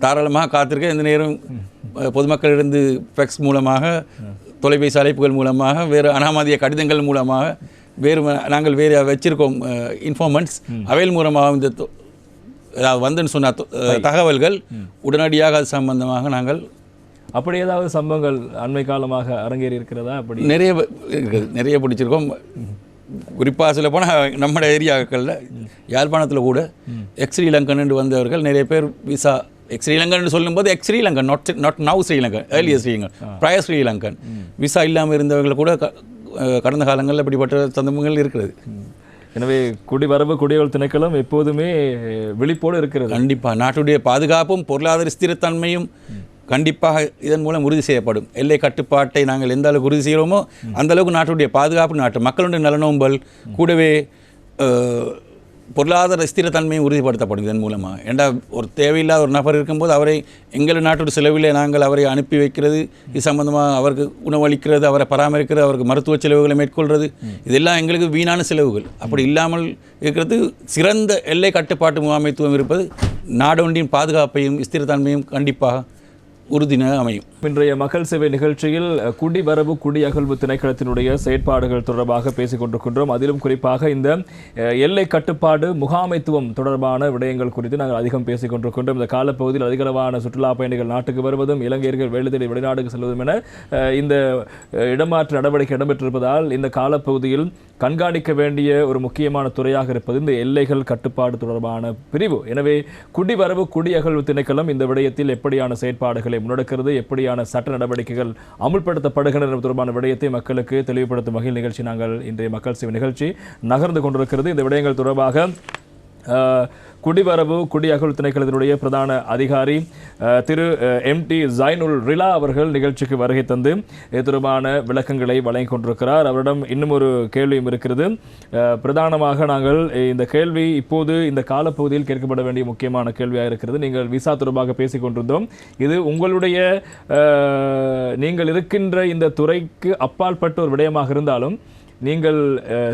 தாராளமாக காத்திருக்க. இந்த நேரம் பொதுமக்களிலிருந்து ஃபெக்ஸ் மூலமாக, தொலைபேசி அழைப்புகள் மூலமாக, வேறு அனாமதிய கடிதங்கள் மூலமாக, நாங்கள் வேறு வச்சிருக்கோம் இன்ஃபார்மன்ஸ் அவைல் மூலமாக இந்த வந்துன்னு சொன்ன தகவல்கள் உடனடியாக அது சம்பந்தமாக நாங்கள் அப்படி ஏதாவது சம்பவங்கள் அண்மை காலமாக அரங்கேறி இருக்கிறதா? அப்படி நிறைய பிடிச்சிருக்கோம். குறிப்பாக சொல்ல போனால் நம்ம ஏரியாக்களில் யாழ்ப்பாணத்தில் கூட ஸ்ரீலங்கன் என்று வந்தவர்கள் நிறைய பேர் விசா ஸ்ரீலங்கன் சொல்லும்போது Sri Lankan not now Sri Lankan, earlier Sri Lankan, prior Sri Lankan visa இல்லாமல் இருந்தவர்கள் கூட கடந்த காலங்களில் இப்படிப்பட்ட சந்தர்ப்பங்கள் இருக்கிறது. எனவே குடிவரவு குடியகல் திணைக்களம் எப்போதுமே விழிப்போடு இருக்கிறது. கண்டிப்பாக நாட்டுடைய பாதுகாப்பும் பொருளாதார ஸ்திரத்தன்மையும் கண்டிப்பாக இதன் மூலம் உறுதி செய்யப்படும். எல்லை கட்டுப்பாட்டை நாங்கள் எந்த அளவுக்கு உறுதி செய்கிறோமோ அந்த அளவுக்கு நாட்டுடைய பாதுகாப்பு, நாட்டு மக்களுடைய நலனோம்பல், கூடவே பொருளாதார ஸ்திரத்தன்மையும் உறுதிப்படுத்தப்படும் இதன் மூலமாக. ஏண்டா ஒரு தேவையில்லாத ஒரு நபர் இருக்கும்போது அவரை எங்கள் நாட்டோட செலவிலே நாங்கள் அவரை அனுப்பி வைக்கிறது, இது சம்பந்தமாக அவருக்கு உணவளிக்கிறது, அவரை பராமரிக்கிறது, அவருக்கு மருத்துவ செலவுகளை மேற்கொள்வது, இதெல்லாம் எங்களுக்கு வீணான செலவுகள். அப்படி இல்லாமல் இருக்கிறது சிறந்த எல்லை கட்டுப்பாட்டு முகாமைத்துவம் இருப்பது நாடொன்றின் பாதுகாப்பையும் ஸ்திரத்தன்மையும் கண்டிப்பாக உறுதியாக அமையும். இன்றைய மக்கள் சேவை நிகழ்ச்சியில் குடிவரவு குடியகல்வு திணைக்களத்தினுடைய செயற்பாடுகள் தொடர்பாக பேசிக் கொண்டிருக்கின்றோம். அதிலும் குறிப்பாக இந்த எல்லை கட்டுப்பாடு முகாமைத்துவம் தொடர்பான விடயங்கள் குறித்து நாங்கள் அதிகம் பேசிக் கொண்டிருக்கின்றோம். இந்த காலப்பகுதியில் அதிகளவான சுற்றுலா பயணிகள் நாட்டுக்கு வருவதும், இலங்கையர்கள் வேலை தேடி வெளிநாடுக்கு செல்வதும் என இந்த இடமாற்று நடவடிக்கை இடம்பெற்றிருப்பதால் இந்த காலப்பகுதியில் கண்காணிக்க வேண்டிய ஒரு முக்கியமான துறையாக இருப்பது இந்த எல்லைகள் கட்டுப்பாடு தொடர்பான பிரிவு. எனவே குடிவரவு குடியகல்வு திணைக்களம் இந்த விடயத்தில் எப்படியான செயற்பாடுகளை முன்னெடுக்கிறது, எப்படியான சட்ட நடவடிக்கைகள் அமுல்படுத்தப்படுகின்றன தொடர்பான விடயத்தை மக்களுக்கு தெளிவுபடுத்தும் வகையில் நிகழ்ச்சி நாங்கள் இன்றைய மக்கள் சேவை நிகழ்ச்சி நகர்ந்து கொண்டிருக்கிறது. இந்த விடயங்கள் தொடர்பாக குடிவரவு குடியகல்வு திணைக்களத்தினுடைய பிரதான அதிகாரி திரு MT ஜைனுல் ரிலா அவர்கள் நிகழ்ச்சிக்கு வருகை தந்து இது தொடர்பான விளக்கங்களை வழங்கிக் கொண்டிருக்கிறார். அவரிடம் இன்னும் ஒரு கேள்வியும் இருக்கிறது. பிரதானமாக நாங்கள் இந்த கேள்வி இப்போது இந்த காலப்பகுதியில் கேட்கப்பட வேண்டிய முக்கியமான கேள்வியாக இருக்கிறது. நீங்கள் விசா தொடர்பாக பேசிக் கொண்டிருந்தோம். இது உங்களுடைய நீங்கள் இருக்கின்ற இந்த துறைக்கு அப்பாற்பட்ட ஒரு விடயமாக இருந்தாலும் நீங்கள்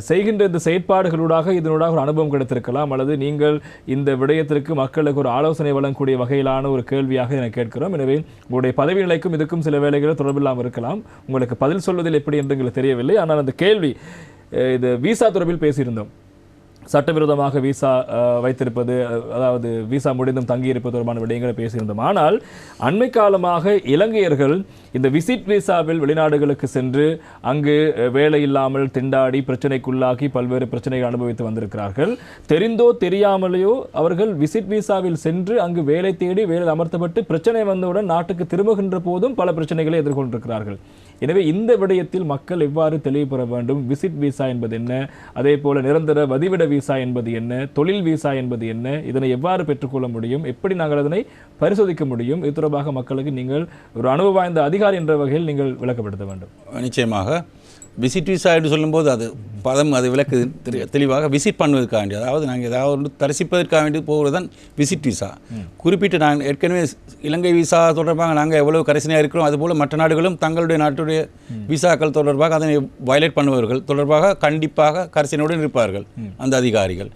செய்கின்ற இந்த செயற்பாடுகளூடாக இதனூடாக ஒரு அனுபவம் கிடைத்திருக்கலாம், அல்லது நீங்கள் இந்த விடயத்திற்கு மக்களுக்கு ஒரு ஆலோசனை வழங்கக்கூடிய வகையிலான ஒரு கேள்வியாக என கேட்கிறோம். எனவே உங்களுடைய பதவி நிலைக்கும் இதுக்கும் சில வேளைகளில் தொடர்பில்லாமல் இருக்கலாம். உங்களுக்கு பதில் சொல்வதில் எப்படி என்று எங்களுக்கு தெரியவில்லை. ஆனால் அந்த கேள்வி இது விசா தொடர்பில் பேசியிருந்தோம். சட்டவிரோதமாக விசா வைத்திருப்பது, அதாவது விசா முடிந்தும் தங்கியிருப்பது தொடர்பான விடயங்களை பேசியிருந்தோம். ஆனால் அண்மை காலமாக இலங்கையர்கள் இந்த விசிட் விசாவில் வெளிநாடுகளுக்கு சென்று அங்கு வேலை இல்லாமல் திண்டாடி பிரச்சனைக்குள்ளாகி பல்வேறு பிரச்சனைகள் அனுபவித்து வந்திருக்கிறார்கள். தெரிந்தோ தெரியாமலேயோ அவர்கள் விசிட் விசாவில் சென்று அங்கு வேலை தேடி வேலையில் அமர்த்தப்பட்டு பிரச்சனை வந்தவுடன் நாட்டுக்கு திரும்புகின்ற போதும் பல பிரச்சனைகளை எதிர்கொண்டிருக்கிறார்கள். எனவே இந்த விடயத்தில் மக்கள் எவ்வாறு தெளிவு பெற வேண்டும்? விசிட் விசா என்பது என்ன, அதே போல நிரந்தர வதிவிட விசா என்பது என்ன, தொழில் விசா என்பது என்ன, இதனை எவ்வாறு பெற்றுக்கொள்ள முடியும், எப்படி நாங்கள் அதனை பரிசோதிக்க முடியும், இது தொடர்பாக மக்களுக்கு நீங்கள் ஒரு அனுபவ வாய்ந்த அதிகாரி என்ற வகையில் நீங்கள் விளக்கப்படுத்த வேண்டும். நிச்சயமாக விசிட் விசா என்று சொல்லும்போது அது பதம் அது விளக்கு தெளிவாக விசிட் பண்ணுவதற்காக வேண்டிய, அதாவது நாங்கள் ஏதாவது ஒன்று தரிசிப்பதற்காக வேண்டி போகிறது தான் விசிட் விசா. குறிப்பிட்டு நாங்கள் ஏற்கனவே இலங்கை விசா தொடர்பாக நாங்கள் எவ்வளவு கரிசனையாக இருக்கிறோம், அதுபோல் மற்ற நாடுகளும் தங்களுடைய நாட்டுடைய விசாக்கள் தொடர்பாக அதனை வயலேட் பண்ணுபவர்கள் தொடர்பாக கண்டிப்பாக கரிசனையுடன் இருப்பார்கள் அந்த அதிகாரிகள்.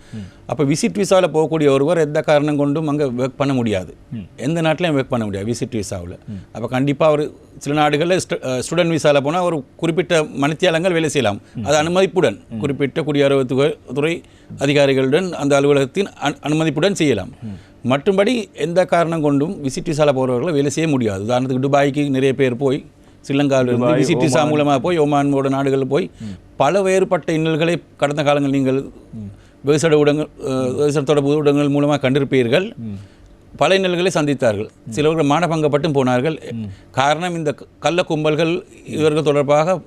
அப்போ விசிட் விசாவில் போகக்கூடிய ஒருவர் எந்த காரணம் கொண்டும் அங்கே ஒர்க் பண்ண முடியாது, எந்த நாட்டிலையும் ஒர்க் பண்ண முடியாது விசிட் விசாவில். அப்போ கண்டிப்பாக அவர் சில நாடுகளில் ஸ்டூடெண்ட் விசாவில் போனால் ஒரு குறிப்பிட்ட மணித்தியாலங்கள் வேலை செய்யலாம், அது அனுமதிப்புடன் குறிப்பிட்ட குடியுறவுத்துறை அதிகாரிகளுடன் அந்த அலுவலகத்தின் அனுமதிப்புடன் செய்யலாம். மற்றும்படி எந்த காரணம் கொண்டும் விசிட் விசாவில் போகிறவர்களை வேலை செய்ய முடியாது. உதாரணத்துக்கு துபாய்க்கு நிறைய பேர் போய் ஸ்ரீலங்காவிலிருந்து விசிட் விசா மூலமாக போய் ஒமானோட நாடுகளில் போய் பல வேறுபட்ட இன்னல்களை கடந்த காலங்கள் நீங்கள் விவசாய தொடர்பு ஊடகங்கள் மூலமாக கண்டிருப்பீர்கள். பல இன்னல்களை சந்தித்தார்கள், சிலவர்கள் மானபங்கப்பட்டும் போனார்கள். காரணம் இந்த கள்ள கும்பல்கள் இவர்கள் தொடர்பாக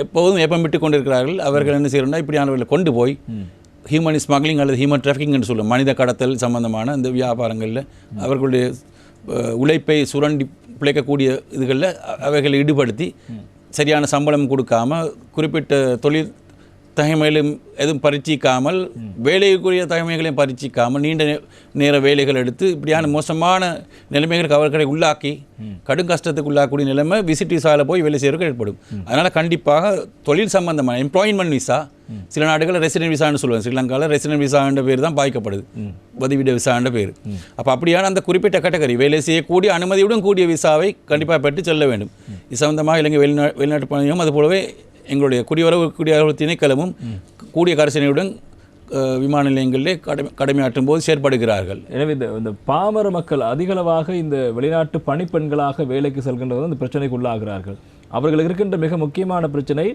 எப்போதும் ஏப்பமிட்டு கொண்டிருக்கிறார்கள். அவர்கள் என்ன செய்யணும்னா இப்படியானவர்களை கொண்டு போய் ஹியூமன் ஸ்மக்லிங் அல்லது ஹியூமன் டிராஃபிக்கிங் என்று சொல்லும் மனித கடத்தல் சம்பந்தமான இந்த வியாபாரங்களில் அவர்களுடைய உழைப்பை சுரண்டி பிழைக்கக்கூடிய இதுகளில் அவைகளை ஈடுபடுத்தி சரியான சம்பளம் கொடுக்காம குறிப்பிட்ட தொழில் தகமைகளும் எதுவும் பரீட்சிக்காமல் வேலைக்குரிய தகமைகளையும் பரீட்சிக்காமல் நீண்ட நேர வேலைகள் எடுத்து இப்படியான மோசமான நிலைமைகளுக்கு அவர்களை உள்ளாக்கி கடும் கஷ்டத்துக்கு உள்ளாக்கக்கூடிய நிலைமை விசிட் விசாவில் போய் வேலை செய்யறதுக்கு ஏற்படும். அதனால் கண்டிப்பாக தொழில் சம்பந்தமான எம்ப்ளாய்மெண்ட் விசா, சில நாடுகளில் ரெசிடென்ட் விசான்னு சொல்லுவாங்க, ஸ்ரீலங்காவில் ரெசிடென்ட் விசான்ற பேர் தான் பாய்க்கப்படுது, வதிவிட விசான்ற பேர். அப்போ அப்படியான அந்த குறிப்பிட்ட கேட்டகரி வேலை செய்யக்கூடிய அனுமதியுடன் கூடிய விசாவை கண்டிப்பாக பெற்று செல்ல வேண்டும். இது சம்பந்தமாக இலங்கை வெளிநாட்டு பணியும் அது போலவே எங்களுடைய குடியுறவு திணைக்களமும் கூடிய கரிசனையுடன் விமான நிலையங்களிலே கடமையாற்றும் போது செயற்படுகிறார்கள். எனவே இந்த பாமர மக்கள் அதிகளவாக இந்த வெளிநாட்டு பணிப்பெண்களாக வேலைக்கு செல்கின்றவர் இந்த பிரச்சனைக்கு உள்ளாகிறார்கள். அவர்களுக்கு இருக்கின்ற மிக முக்கியமான பிரச்சனை,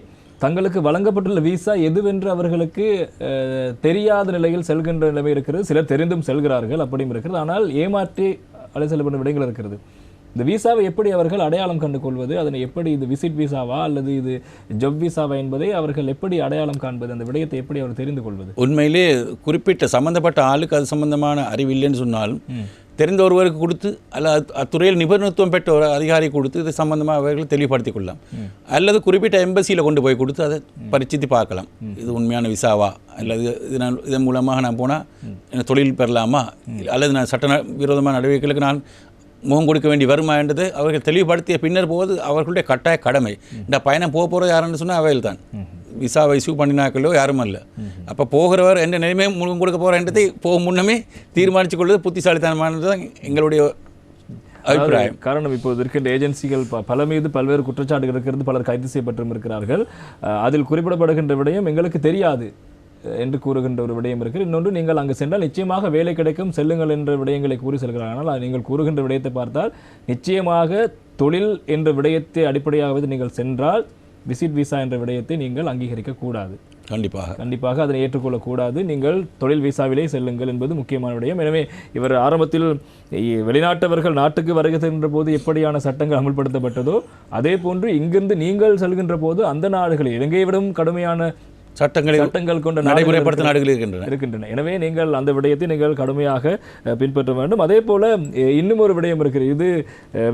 தங்களுக்கு வழங்கப்பட்டுள்ள விசா எதுவென்று அவர்களுக்கு தெரியாத நிலையில் செல்கின்ற நிலைமை இருக்கிறது. சிலர் தெரிந்தும் செல்கிறார்கள், அப்படியும் இருக்கிறது. ஆனால் ஏமாற்றி அலை செல்லப்படும் விடயங்கள் இருக்கிறது. இந்த விசாவை எப்படி அவர்கள் அடையாளம் கண்டு கொள்வது, அதனை எப்படி இது விசிட் விசாவா அல்லது இது ஜப் விசாவா என்பதை அவர்கள் எப்படி அடையாளம் காண்பது, அந்த விடயத்தை எப்படி அவர் தெரிந்து கொள்வது? உண்மையிலே குறிப்பிட்ட சம்பந்தப்பட்ட ஆளுக்கு அது சம்பந்தமான அறிவு இல்லைன்னு சொன்னாலும் தெரிந்த ஒருவருக்கு கொடுத்து அல்ல அத்துறையில் நிபுணத்துவம் பெற்ற ஒரு அதிகாரி கொடுத்து இது சம்பந்தமாக அவர்கள் தெளிவுபடுத்திக் கொள்ளலாம். அல்லது குறிப்பிட்ட எம்பசியில் கொண்டு போய் கொடுத்து அதை பரிச்சித்து பார்க்கலாம், இது உண்மையான விசாவா அல்லது இதன் மூலமாக நான் போனால் தொழில் பெறலாமா அல்லது நான் சட்ட விரோதமான நடவடிக்கைகளுக்கு நான் முகம் கொடுக்க வேண்டி வருமா என்றது அவர்கள் தெளிவுபடுத்திய பின்னர் போது அவர்களுடைய கட்டாய கடமை. இந்த பயணம் போகிறது யாருன்னு சொன்னால் அவையில் தான், விசாவை இஷ்யூ பண்ணினாக்களோ யாரும் அல்ல. அப்போ போகிறவர் எந்த நிலைமை முகம் கொடுக்க போகிறன்றதை போகும் முன்னமே தீர்மானித்துக் கொள்வது புத்திசாலித்தனமானது தான் எங்களுடைய அபிப்பிராயம். காரணம் இப்போது இருக்கின்ற ஏஜென்சிகள் பல மீது பல்வேறு குற்றச்சாட்டுகள் இருக்கிறது, பலர் கைது செய்யப்பட்டும் இருக்கிறார்கள். அதில் குறிப்பிடப்படுகின்ற விடயம் எங்களுக்கு தெரியாது என்று கூறுகின்ற ஒரு விடயம் இருக்குது. இன்னொன்று, நீங்கள் அங்கு சென்றால் நிச்சயமாக வேலை கிடைக்கும், செல்லுங்கள் என்ற விடயங்களை கூறி செல்கிறார்கள். ஆனால் நீங்கள் கூறுகின்ற விடயத்தை பார்த்தால் நிச்சயமாக தொழில் என்ற விடயத்தை அடிப்படையாக நீங்கள் சென்றால் விசிட் விசா என்ற விடயத்தை நீங்கள் அங்கீகரிக்க கூடாது. கண்டிப்பாக அதனை ஏற்றுக்கொள்ளக்கூடாது. நீங்கள் தொழில் விசாவிலே செல்லுங்கள் என்பது முக்கியமான விடயம். எனவே இவர் ஆரம்பத்தில் வெளிநாட்டவர்கள் நாட்டுக்கு வருகை சென்ற போது எப்படியான சட்டங்கள் அமல்படுத்தப்பட்டதோ அதே போன்று இங்கிருந்து நீங்கள் செல்கின்ற போது அந்த நாடுகளில் இலங்கையை விடவும் கடுமையான சட்டங்கள் கொண்ட நடைமுறைப்படுத்த நாடுகள் இருக்கின்றன. எனவே நீங்கள் அந்த விடயத்தை நீங்கள் கடுமையாக பின்பற்ற வேண்டும். அதே போல இன்னும் ஒரு விடயம் இருக்கிறது. இது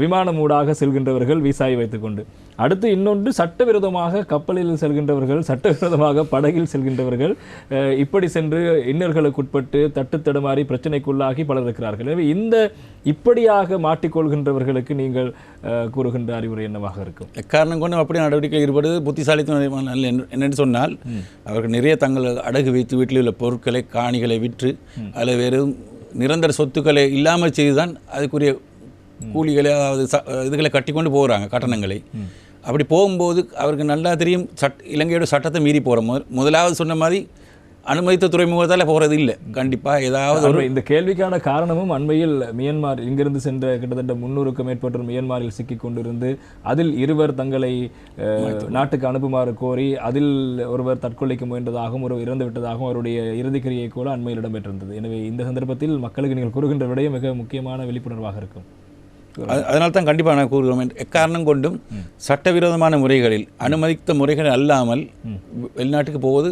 விமானம் ஊடாக செல்கின்றவர்கள் விசாவை வைத்துக்கொண்டு, அடுத்து இன்னொன்று சட்டவிரோதமாக கப்பலில் செல்கின்றவர்கள், சட்டவிரோதமாக படகில் செல்கின்றவர்கள், இப்படி சென்று இன்னல்களுக்குட்பட்டு தட்டுத்தடுமாறி பிரச்சனைக்குள்ளாகி பலர் இருக்கிறார்கள். எனவே இந்த இப்படியாக மாட்டிக்கொள்கின்றவர்களுக்கு நீங்கள் கூறுகின்ற அறிவுரை என்னவாக இருக்கும்? காரணம் கொண்டு அப்படி நடவடிக்கை ஈடுபடுவது புத்திசாலித்தனம் என்னென்னு சொன்னால், அவர்கள் நிறைய தங்கள் அடகு வைத்து வீட்டில் உள்ள பொருட்களை காணிகளை விற்று அல்லது வேறு நிரந்தர சொத்துக்களை இல்லாமல் செய்துதான் அதுக்குரிய கூலிகளை அதாவது இதுகளை கட்டி கொண்டு போகிறாங்க, கட்டணங்களை. அப்படி போகும்போது அவருக்கு நல்லா தெரியும் இலங்கையோட சட்டத்தை மீறி போகிறோம். முதலாவது சொன்ன மாதிரி அனுமதித்த துறைமுகத்தால் போகிறது இல்லை. கண்டிப்பாக ஏதாவது ஒரு இந்த கேள்விக்கான காரணமும் அண்மையில் மியன்மார் இங்கிருந்து சென்ற கிட்டத்தட்ட 300க்கும் மேற்பட்டோர் மியன்மாரில் சிக்கிக் கொண்டிருந்து அதில் இருவர் தங்களை நாட்டுக்கு அனுப்புமாறு கோரி அதில் ஒருவர் தற்கொலைக்கு முயன்றதாகவும் ஒருவர் இறந்து விட்டதாகவும் அவருடைய இறுதிக்கிரியை கூட அண்மையில் இடம்பெற்றிருந்தது. எனவே இந்த சந்தர்ப்பத்தில் மக்களுக்கு நீங்கள் கூறுகின்ற விடயம் மிக முக்கியமான விழிப்புணர்வாக இருக்கும். அதனால தான் கண்டிப்பாக நான் கூறுகிறோம், எக்காரணம் கொண்டும் சட்டவிரோதமான முறைகளில் அனுமதித்த முறைகள் அல்லாமல் வெளிநாட்டுக்கு போவது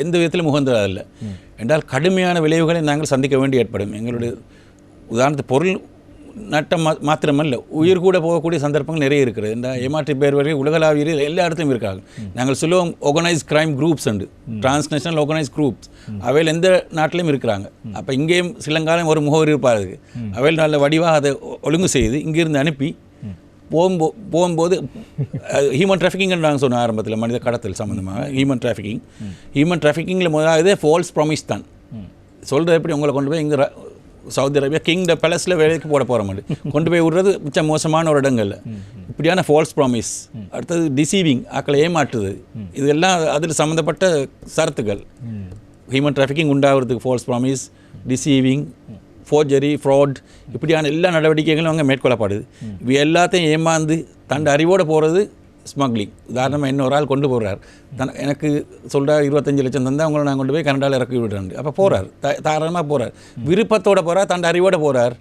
எந்த விதத்திலும் உகந்ததில்லை. என்றால் கடுமையான விளைவுகளை நாங்கள் சந்திக்க வேண்டி ஏற்படும். எங்களுடைய உதாரணத்து பொருள் நட்டம் மாத்திரமல்ல, உயிர் கூட போகக்கூடிய சந்தர்ப்பங்கள் நிறைய இருக்கிறது. இந்த ஏமாற்று பேர் வரை உலகளாவிய எல்லா இடத்துலையும் இருக்காங்க. நாங்கள் சொல்லுவோம் ஆர்கனைஸ் கிரைம் குரூப்ஸ் உண்டு, டிரான்ஸ்நேஷனல் ஆர்கனைஸ் குரூப்ஸ், அவையில் எந்த நாட்டிலையும் இருக்கிறாங்க. அப்போ இங்கேயும் சிலங்காலம் ஒரு முகவர் இருப்பார், அவையில் நல்ல வடிவாக அதை ஒழுங்கு செய்து இங்கிருந்து அனுப்பி போகும்போது ஹியூமன் டிராஃபிக்கிங் நாங்கள் சொன்ன ஆரம்பத்தில் மனித கடத்தல் சம்மந்தமாக ஹியூமன் டிராஃபிக்கிங்கில் முதலாவது ஃபால்ஸ் ப்ராமிஸ் தான் சொல்கிறது. எப்படி உங்களை கொண்டு போய் இங்கே சவுதி அரேபியா கிங்ட பேலஸில் வேலைக்கு போட போகிற மாதிரி கொண்டு போய் விடுறது மிச்சம் மோசமான ஒரு இடங்களில் இப்படியான ஃபால்ஸ் ப்ராமிஸ். அடுத்தது டிசீவிங், ஆக்களை ஏமாற்றுது, இதெல்லாம் அதில் சம்மந்தப்பட்ட சரத்துகள். ஹியூமன் டிராஃபிக்கிங் உண்டாகிறதுக்கு false promise, deceiving, forgery, fraud, இப்படியான எல்லா நடவடிக்கைகளும் அங்கே மேற்கொள்ளப்படுது. இவை எல்லாத்தையும் ஏமாந்து தண்ட அறிவோடு போகிறது ஸ்மக்லிங். உதாரணமாக இன்னொரு ஆள் கொண்டு போகிறார், எனக்கு சொல்கிறார் 25 லட்சம் தந்தால் அவங்கள நான் கொண்டு போய் கனடாவில் இறக்கி விடுறேன். அப்போ போகிறார், தாராளமாக போகிறார், விருப்பத்தோடு போகிறார், தண்ட அறிவோடு போகிறார்.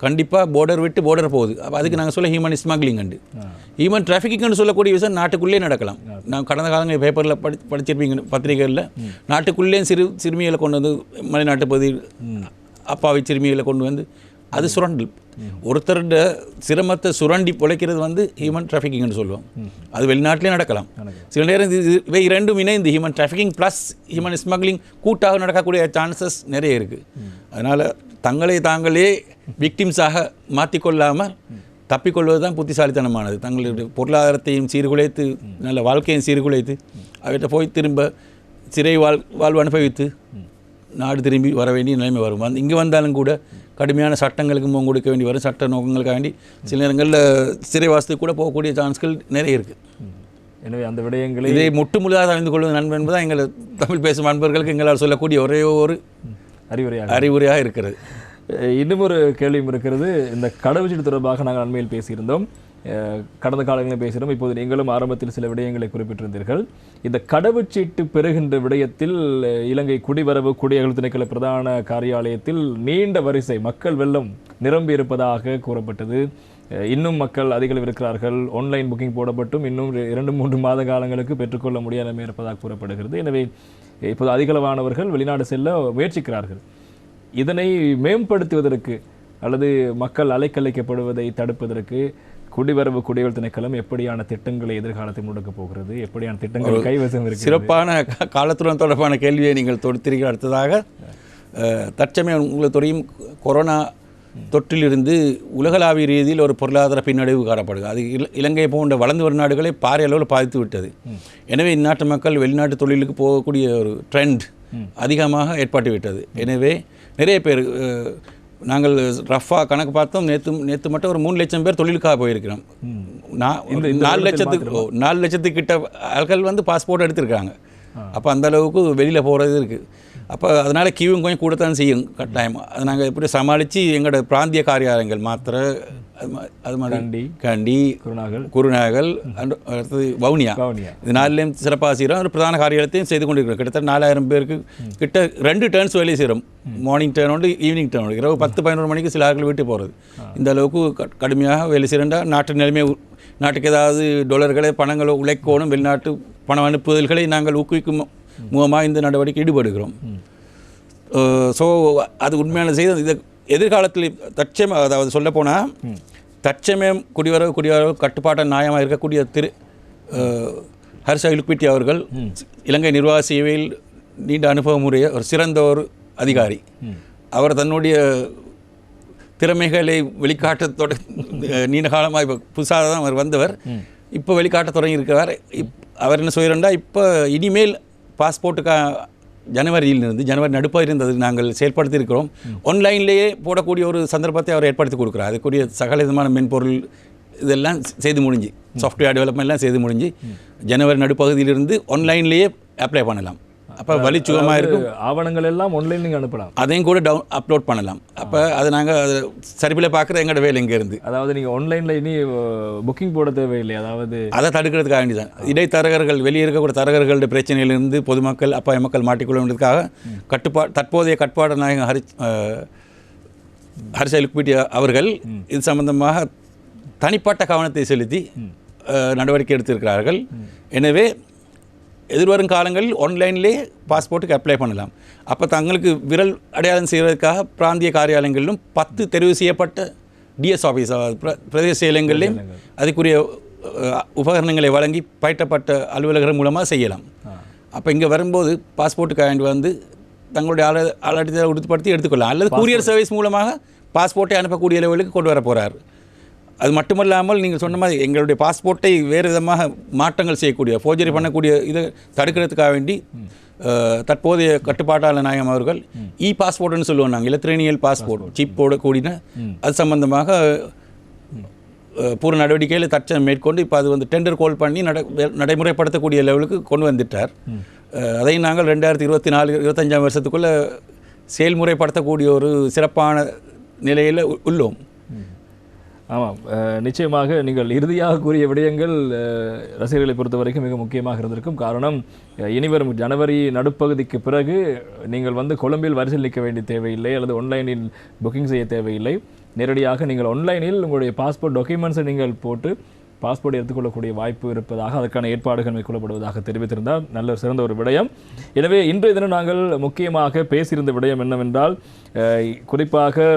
கண்டிப்பாக போர்டர் விட்டு போர்டர் போகுது. அப்போ அதுக்கு நாங்கள் சொல்ல ஹியூமன் ஸ்மக்லிங் உண்டு. ஹியூமன் டிராஃபிக்கிங்னு சொல்லக்கூடிய விஷயம் நாட்டுக்குள்ளேயே நடக்கலாம். நான் கடந்த காலங்களில் பேப்பரில் படிச்சிருப்பீங்க, பத்திரிகைகளில் நாட்டுக்குள்ளேயும் சிறுமிகளை கொண்டு வந்து மலைநாட்டு பகுதியில் அப்பாவி சிறுமிகளை கொண்டு வந்து அது சுரண்டல். ஒருத்தருடைய சிரமத்தை சுரண்டி பிழைக்கிறது வந்து ஹியூமன் டிராஃபிக்கிங்னு சொல்லுவோம். அது வெளிநாட்டிலே நடக்கலாம். சில நேரம் இவை இரண்டும் இணைந்து human trafficking plus human smuggling கூட்டாக நடக்கக்கூடிய சான்சஸ் நிறைய இருக்குது. அதனால் தங்களை தாங்களே விக்டிம்ஸாக மாற்றிக்கொள்ளாமல் தப்பிக்கொள்வது தான் புத்திசாலித்தனமானது. தங்களுடைய பொருளாதாரத்தையும் சீர்குலைத்து நல்ல வாழ்க்கையும் சீர்குலைத்து அவற்றை போய் திரும்ப சிறை வாழ்வு அனுபவித்து நாடு திரும்பி வர வேண்டிய நிலைமை வரும். இங்கே வந்தாலும் கூட கடுமையான சட்டங்களுக்கு முகம் கொடுக்க வேண்டி வரும். சட்ட நோக்கங்களுக்காக வேண்டி சில நேரங்களில் சிறைவாசத்துக்கு கூட போகக்கூடிய சான்ஸ்கள் நிறைய இருக்குது. எனவே அந்த விடயங்களை இதை முட்டு முழுதாக அறிந்து கொள்வது நண்பன் என்பதுதான் எங்கள் தமிழ் பேசும் நண்பர்களுக்கு எங்களால் சொல்லக்கூடிய ஒரே ஒரு அறிவுரையாக இருக்கிறது. இன்னும் ஒரு கேள்வியும் இருக்கிறது. இந்த கடவுச்சீட்டு தொடர்பாக நாங்கள் அண்மையில் பேசியிருந்தோம், கடந்த காலங்களில் பேசுகிறோம். இப்போது நீங்களும் ஆரம்பத்தில் சில விடயங்களை குறிப்பிட்டிருந்தீர்கள். இந்த கடவுச்சீட்டு பெறுகின்ற விடயத்தில் இலங்கை குடிவரவு குடியகழ்வு திணைக்கள பிரதான காரியாலயத்தில் நீண்ட வரிசை மக்கள் வெள்ளம் நிரம்பி இருப்பதாக கூறப்பட்டது. இன்னும் மக்கள் அதிகம் இருக்கிறார்கள். ஆன்லைன் புக்கிங் போடப்பட்டும் இன்னும் 2-3 மாத காலங்களுக்கு பெற்றுக்கொள்ள முடியாமல் இருப்பதாக கூறப்படுகிறது. எனவே இப்போது அதிகளவானவர்கள் வெளிநாடு செல்ல முயற்சிக்கிறார்கள். இதனை மேம்படுத்துவதற்கு அல்லது மக்கள் அலைக்கழிக்கப்படுவதை தடுப்பதற்கு குடிவரவு குடியகழ்வு திணைக்களம் எப்படியான திட்டங்களை எதிர்காலத்தில் முடக்கப் போகிறது? எப்படியான திட்டங்கள் கைவசம் இருக்கு? சிறப்பான காலத்துடன் தொடர்பான கேள்வியை நீங்கள் தொடுத்தீர்கள். அடுத்ததாக தற்சமயம் உங்களுக்கு தெரியும், கொரோனா தொற்றிலிருந்து உலகளாவிய ரீதியில் ஒரு பொருளாதார பின்னடைவு காணப்படுகிறது. அது இலங்கை போன்ற வளர்ந்து வரும் நாடுகளை பாரிய அளவில் பாதித்து விட்டது. எனவே இந்நாட்டு மக்கள் வெளிநாட்டு தொழிலுக்கு போகக்கூடிய ஒரு ட்ரெண்ட் அதிகமாக ஏற்பட்டு விட்டது. எனவே நிறைய பேர் நாங்கள் ரஃபாக கணக்கு பார்த்தோம், நேற்று மட்டும் ஒரு 3 லட்சம் பேர் தொழிலுக்காக போயிருக்கிறோம். 4 லட்சத்துக்கு கிட்ட ஆட்கள் வந்து பாஸ்போர்ட் எடுத்திருக்காங்க. அப்போ அந்த அளவுக்கு வெளியில் போகிறது இருக்குது. அப்போ அதனால் கியூவும் கொஞ்சம் கூடத்தான் செய்யும் கட்டாயம். அதை நாங்கள் எப்படி சமாளித்து எங்களோட பிராந்திய காரியாலயங்கள் மாத்திரை, அது மாதிரி கண்டி, குருநாகல், அடுத்தது வவுனியா, இது 4லேயும் சிறப்பாக செய்கிறோம். ஒரு பிரதான காரியாலயத்தையும் செய்து கொண்டிருக்கிறோம். கிட்டத்தட்ட 4000 பேருக்கு கிட்ட 2 டேர்ன்ஸ் வேலையை செய்கிறோம். மார்னிங் டேர்ன் உண்டு, ஈவினிங் டேர்ன் உண்டு. இரவு 10-11 மணிக்கு சில ஆட்கள் வீட்டு போகிறது. இந்த அளவுக்கு கடுமையாக வேலை செய்கிறா நாட்டு நிலைமை, நாட்டுக்கு ஏதாவது டொலர்களை பணங்களோ உழைக்கணும், வெளிநாட்டு பணம் அனுப்புதல்களை நாங்கள் ஊக்குவிக்கும் மூலமாக இந்த நடவடிக்கை ஈடுபடுகிறோம். ஸோ அது உண்மையான செய்தி. இது எதிர்காலத்தில் தற்சமயம், அதாவது சொல்லப்போனால் தற்சமயம் குடிவரவு கட்டுப்பாட்டு நியாயமாக இருக்கக்கூடிய ஹர்ஷ இலுக்பிட்டி அவர்கள் இலங்கை நிர்வாக சேவையில் நீண்ட அனுபவமுடைய ஒரு சிறந்த ஒரு அதிகாரி. அவர் தன்னுடைய திறமைகளை வெளிக்காட்ட நீண்ட காலமாக இப்போ புதுசாக தான் அவர் வந்தவர். இப்போ வெளிக்காட்ட தொடங்கி இருக்கிறார். அவர் என்ன சொல்கிறார்னா, இப்போ இனிமேல் பாஸ்போர்ட்டுக்காக ஜனவரி நடுப்பாக இருந்தது நாங்கள் செயல்படுத்தியிருக்கிறோம். ஆன்லைன்லேயே போடக்கூடிய ஒரு சந்தர்ப்பத்தை அவர் ஏற்படுத்தி கொடுக்குறார். அதுக்குரிய சகல விதமான மென்பொருள் இதெல்லாம் செய்து முடிஞ்சு, சாஃப்ட்வேர் டெவலப்மெண்ட்லாம் செய்து முடிஞ்சு ஜனவரி நடுப்பகுதியிலிருந்து ஆன்லைன்லேயே அப்ளை பண்ணலாம். அப்போ வழி சுகமாக இருக்கும். ஆவணங்கள் எல்லாம் ஆன்லைன் நீங்கள் அனுப்பலாம், அதையும் கூட அப்லோட் பண்ணலாம். அப்போ அதை நாங்கள் சரிபில் பார்க்குற எங்களோட வேலை இங்கேருந்து. அதாவது நீங்கள் ஆன்லைனில் இனி புக்கிங் போட தேவையில்லை. அதாவது அதை தடுக்கிறதுக்காக வேண்டி தான் இடைத்தரகர்கள், வெளியே இருக்கக்கூடிய தரகர்களுடைய பிரச்சனையிலிருந்து பொதுமக்கள் அப்பாய மக்கள் மாட்டிக்கொள்வதற்காக தற்போதைய கட்டுப்பாடு நாயகம் ஹர்ஷ இலுக்பிட்டி அவர்கள் இது சம்பந்தமாக தனிப்பட்ட கவனத்தை செலுத்தி நடவடிக்கை எடுத்திருக்கிறார்கள். எனவே எதிர்வரும் காலங்களில் ஆன்லைன்லேயே பாஸ்போர்ட்டுக்கு அப்ளை பண்ணலாம். அப்போ தங்களுக்கு விரல் அடையாளம் செய்வதற்காக பிராந்திய காரியாலயங்களிலும் 10 தெரிவு செய்யப்பட்ட டிஎஸ் ஆஃபீஸ், பிரதேச செயலகங்களிலும் அதுக்குரிய உபகரணங்களை வழங்கி பயிற்றப்பட்ட அலுவலகர்கள் மூலமாக செய்யலாம். அப்போ இங்கே வரும்போது பாஸ்போர்ட்டுக்கு வேண்டி வந்து தங்களுடைய ஆளடித்தை உறுதிப்படுத்தி எடுத்துக்கொள்ளலாம். அல்லது கூரியர் சர்வீஸ் மூலமாக பாஸ்போர்ட்டை அனுப்பக்கூடிய லெவலுக்கு கொண்டு வர போகிறார். அது மட்டுமல்லாமல் நீங்கள் சொன்ன மாதிரி எங்களுடைய பாஸ்போர்ட்டை வேறு விதமாக மாற்றங்கள் செய்யக்கூடிய, ஃபோர்ஜரி பண்ணக்கூடிய இதை தடுக்கிறதுக்காக வேண்டி தற்போதைய கட்டுப்பாட்டாளர் நாயகம் அவர்கள் பாஸ்போர்ட்னு சொல்லுவோம் நாங்கள், எலக்ட்ரானியல் பாஸ்போர்ட் சிப்போட கூடின அது சம்பந்தமாக பூர்வ நடவடிக்கையில் தற்சமயம் மேற்கொண்டு இப்போ அது வந்து டெண்டர் கால் பண்ணி நடைமுறைப்படுத்தக்கூடிய லெவலுக்கு கொண்டு வந்துட்டார். அதையும் நாங்கள் 2024-25 வருஷத்துக்குள்ளே செயல்முறைப்படுத்தக்கூடிய ஒரு சிறப்பான நிலையில் உள்ளோம். ஆமாம், நிச்சயமாக நீங்கள் இறுதியாக கூறிய விடயங்கள் ரசிகர்களை பொறுத்த வரைக்கும் மிக முக்கியமாக இருந்திருக்கும். காரணம், இனிவரும் ஜனவரி நடுப்பகுதிக்கு பிறகு நீங்கள் வந்து கொழும்பில் வரிசையில் நிற்க வேண்டிய தேவையில்லை, அல்லது ஆன்லைனில் புக்கிங் செய்ய தேவையில்லை. நேரடியாக நீங்கள் ஆன்லைனில் உங்களுடைய பாஸ்போர்ட் டாக்குமெண்ட்ஸை நீங்கள் போட்டு பாஸ்போர்ட் எடுத்துக்கொள்ளக்கூடிய வாய்ப்பு இருப்பதாக, அதற்கான ஏற்பாடுகள் மேற்கொள்ளப்படுவதாக தெரிவித்திருந்தால் நல்ல சிறந்த ஒரு விடயம். எனவே இன்றைய தினம் நாங்கள் முக்கியமாக பேசியிருந்த விடயம் என்னவென்றால், குறிப்பாக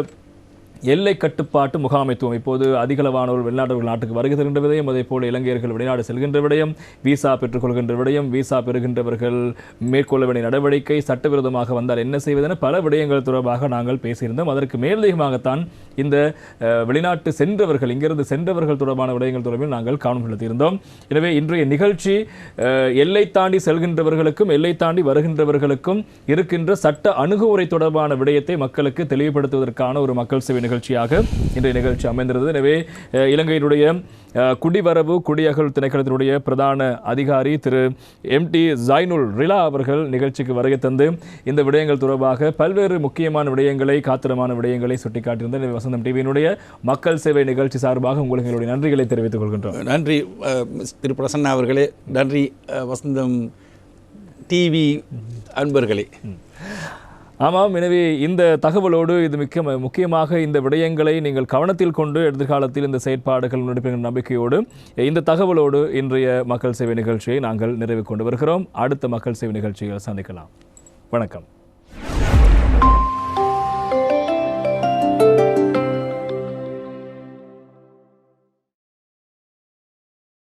எல்லை கட்டுப்பாட்டு முகாமைத்துவம் இப்போது அதிகளவானோர் வெளிநாட்டவர்கள் நாட்டுக்கு வருகை தருகின்ற விடயம், அதே போல இலங்கையர்கள் வெளிநாடு செல்கின்ற விடயம், விசா பெற்றுக்கொள்கின்ற விடயம், விசா பெறுகின்றவர்கள் மேற்கொள்ள வேண்டிய நடவடிக்கை, சட்டவிரோதமாக வந்தால் என்ன செய்வதென பல விடயங்கள் தொடர்பாக நாங்கள் பேசியிருந்தோம். அதற்கு மேலதிகமாகத்தான் இந்த வெளிநாட்டு சென்றவர்கள், இங்கிருந்து சென்றவர்கள் தொடர்பான விடயங்கள் தொடர்பில் நாங்கள் கவனம் செலுத்தியிருந்தோம். எனவே இன்றைய நிகழ்ச்சி எல்லை தாண்டி செல்கின்றவர்களுக்கும் எல்லை தாண்டி வருகின்றவர்களுக்கும் இருக்கின்ற சட்ட அணுகுமுறை தொடர்பான விடயத்தை மக்களுக்கு தெளிவுபடுத்துவதற்கான ஒரு மக்கள் சேவை நிகழ்ச்சியாக இன்றைய நிகழ்ச்சி அமைந்திருந்தது. எனவே இலங்கையினுடைய குடிவரவு குடியகல் திணைக்களத்தினுடைய பிரதான அதிகாரி திரு MT ஜைனுல் ரிலா அவர்கள் நிகழ்ச்சிக்கு வருகை தந்து இந்த விடயங்கள் தொடர்பாக பல்வேறு முக்கியமான விடயங்களை, காத்திரமான விடயங்களை சுட்டிக்காட்டியிருந்த வசந்தம் டிவியினுடைய மக்கள் சேவை நிகழ்ச்சி சார்பாக உங்களுக்கு எங்களுடைய நன்றிகளை தெரிவித்துக் கொள்கின்றோம். நன்றி திரு பிரசன்னா அவர்களே, நன்றி வசந்தம் டிவி அன்பர்களே. ஆமாம், எனவே இந்த தகவலோடு இது முக்கியமாக இந்த விடயங்களை நீங்கள் கவனத்தில் கொண்டு எதிர்காலத்தில் இந்த செயற்பாடுகள் நடைபெறும் நம்பிக்கையோடு இந்த தகவலோடு இன்றைய மக்கள் சேவை நிகழ்ச்சியை நாங்கள் நிறைவு கொண்டு வருகிறோம். அடுத்த மக்கள் சேவை நிகழ்ச்சியில் சந்திக்கலாம். வணக்கம்.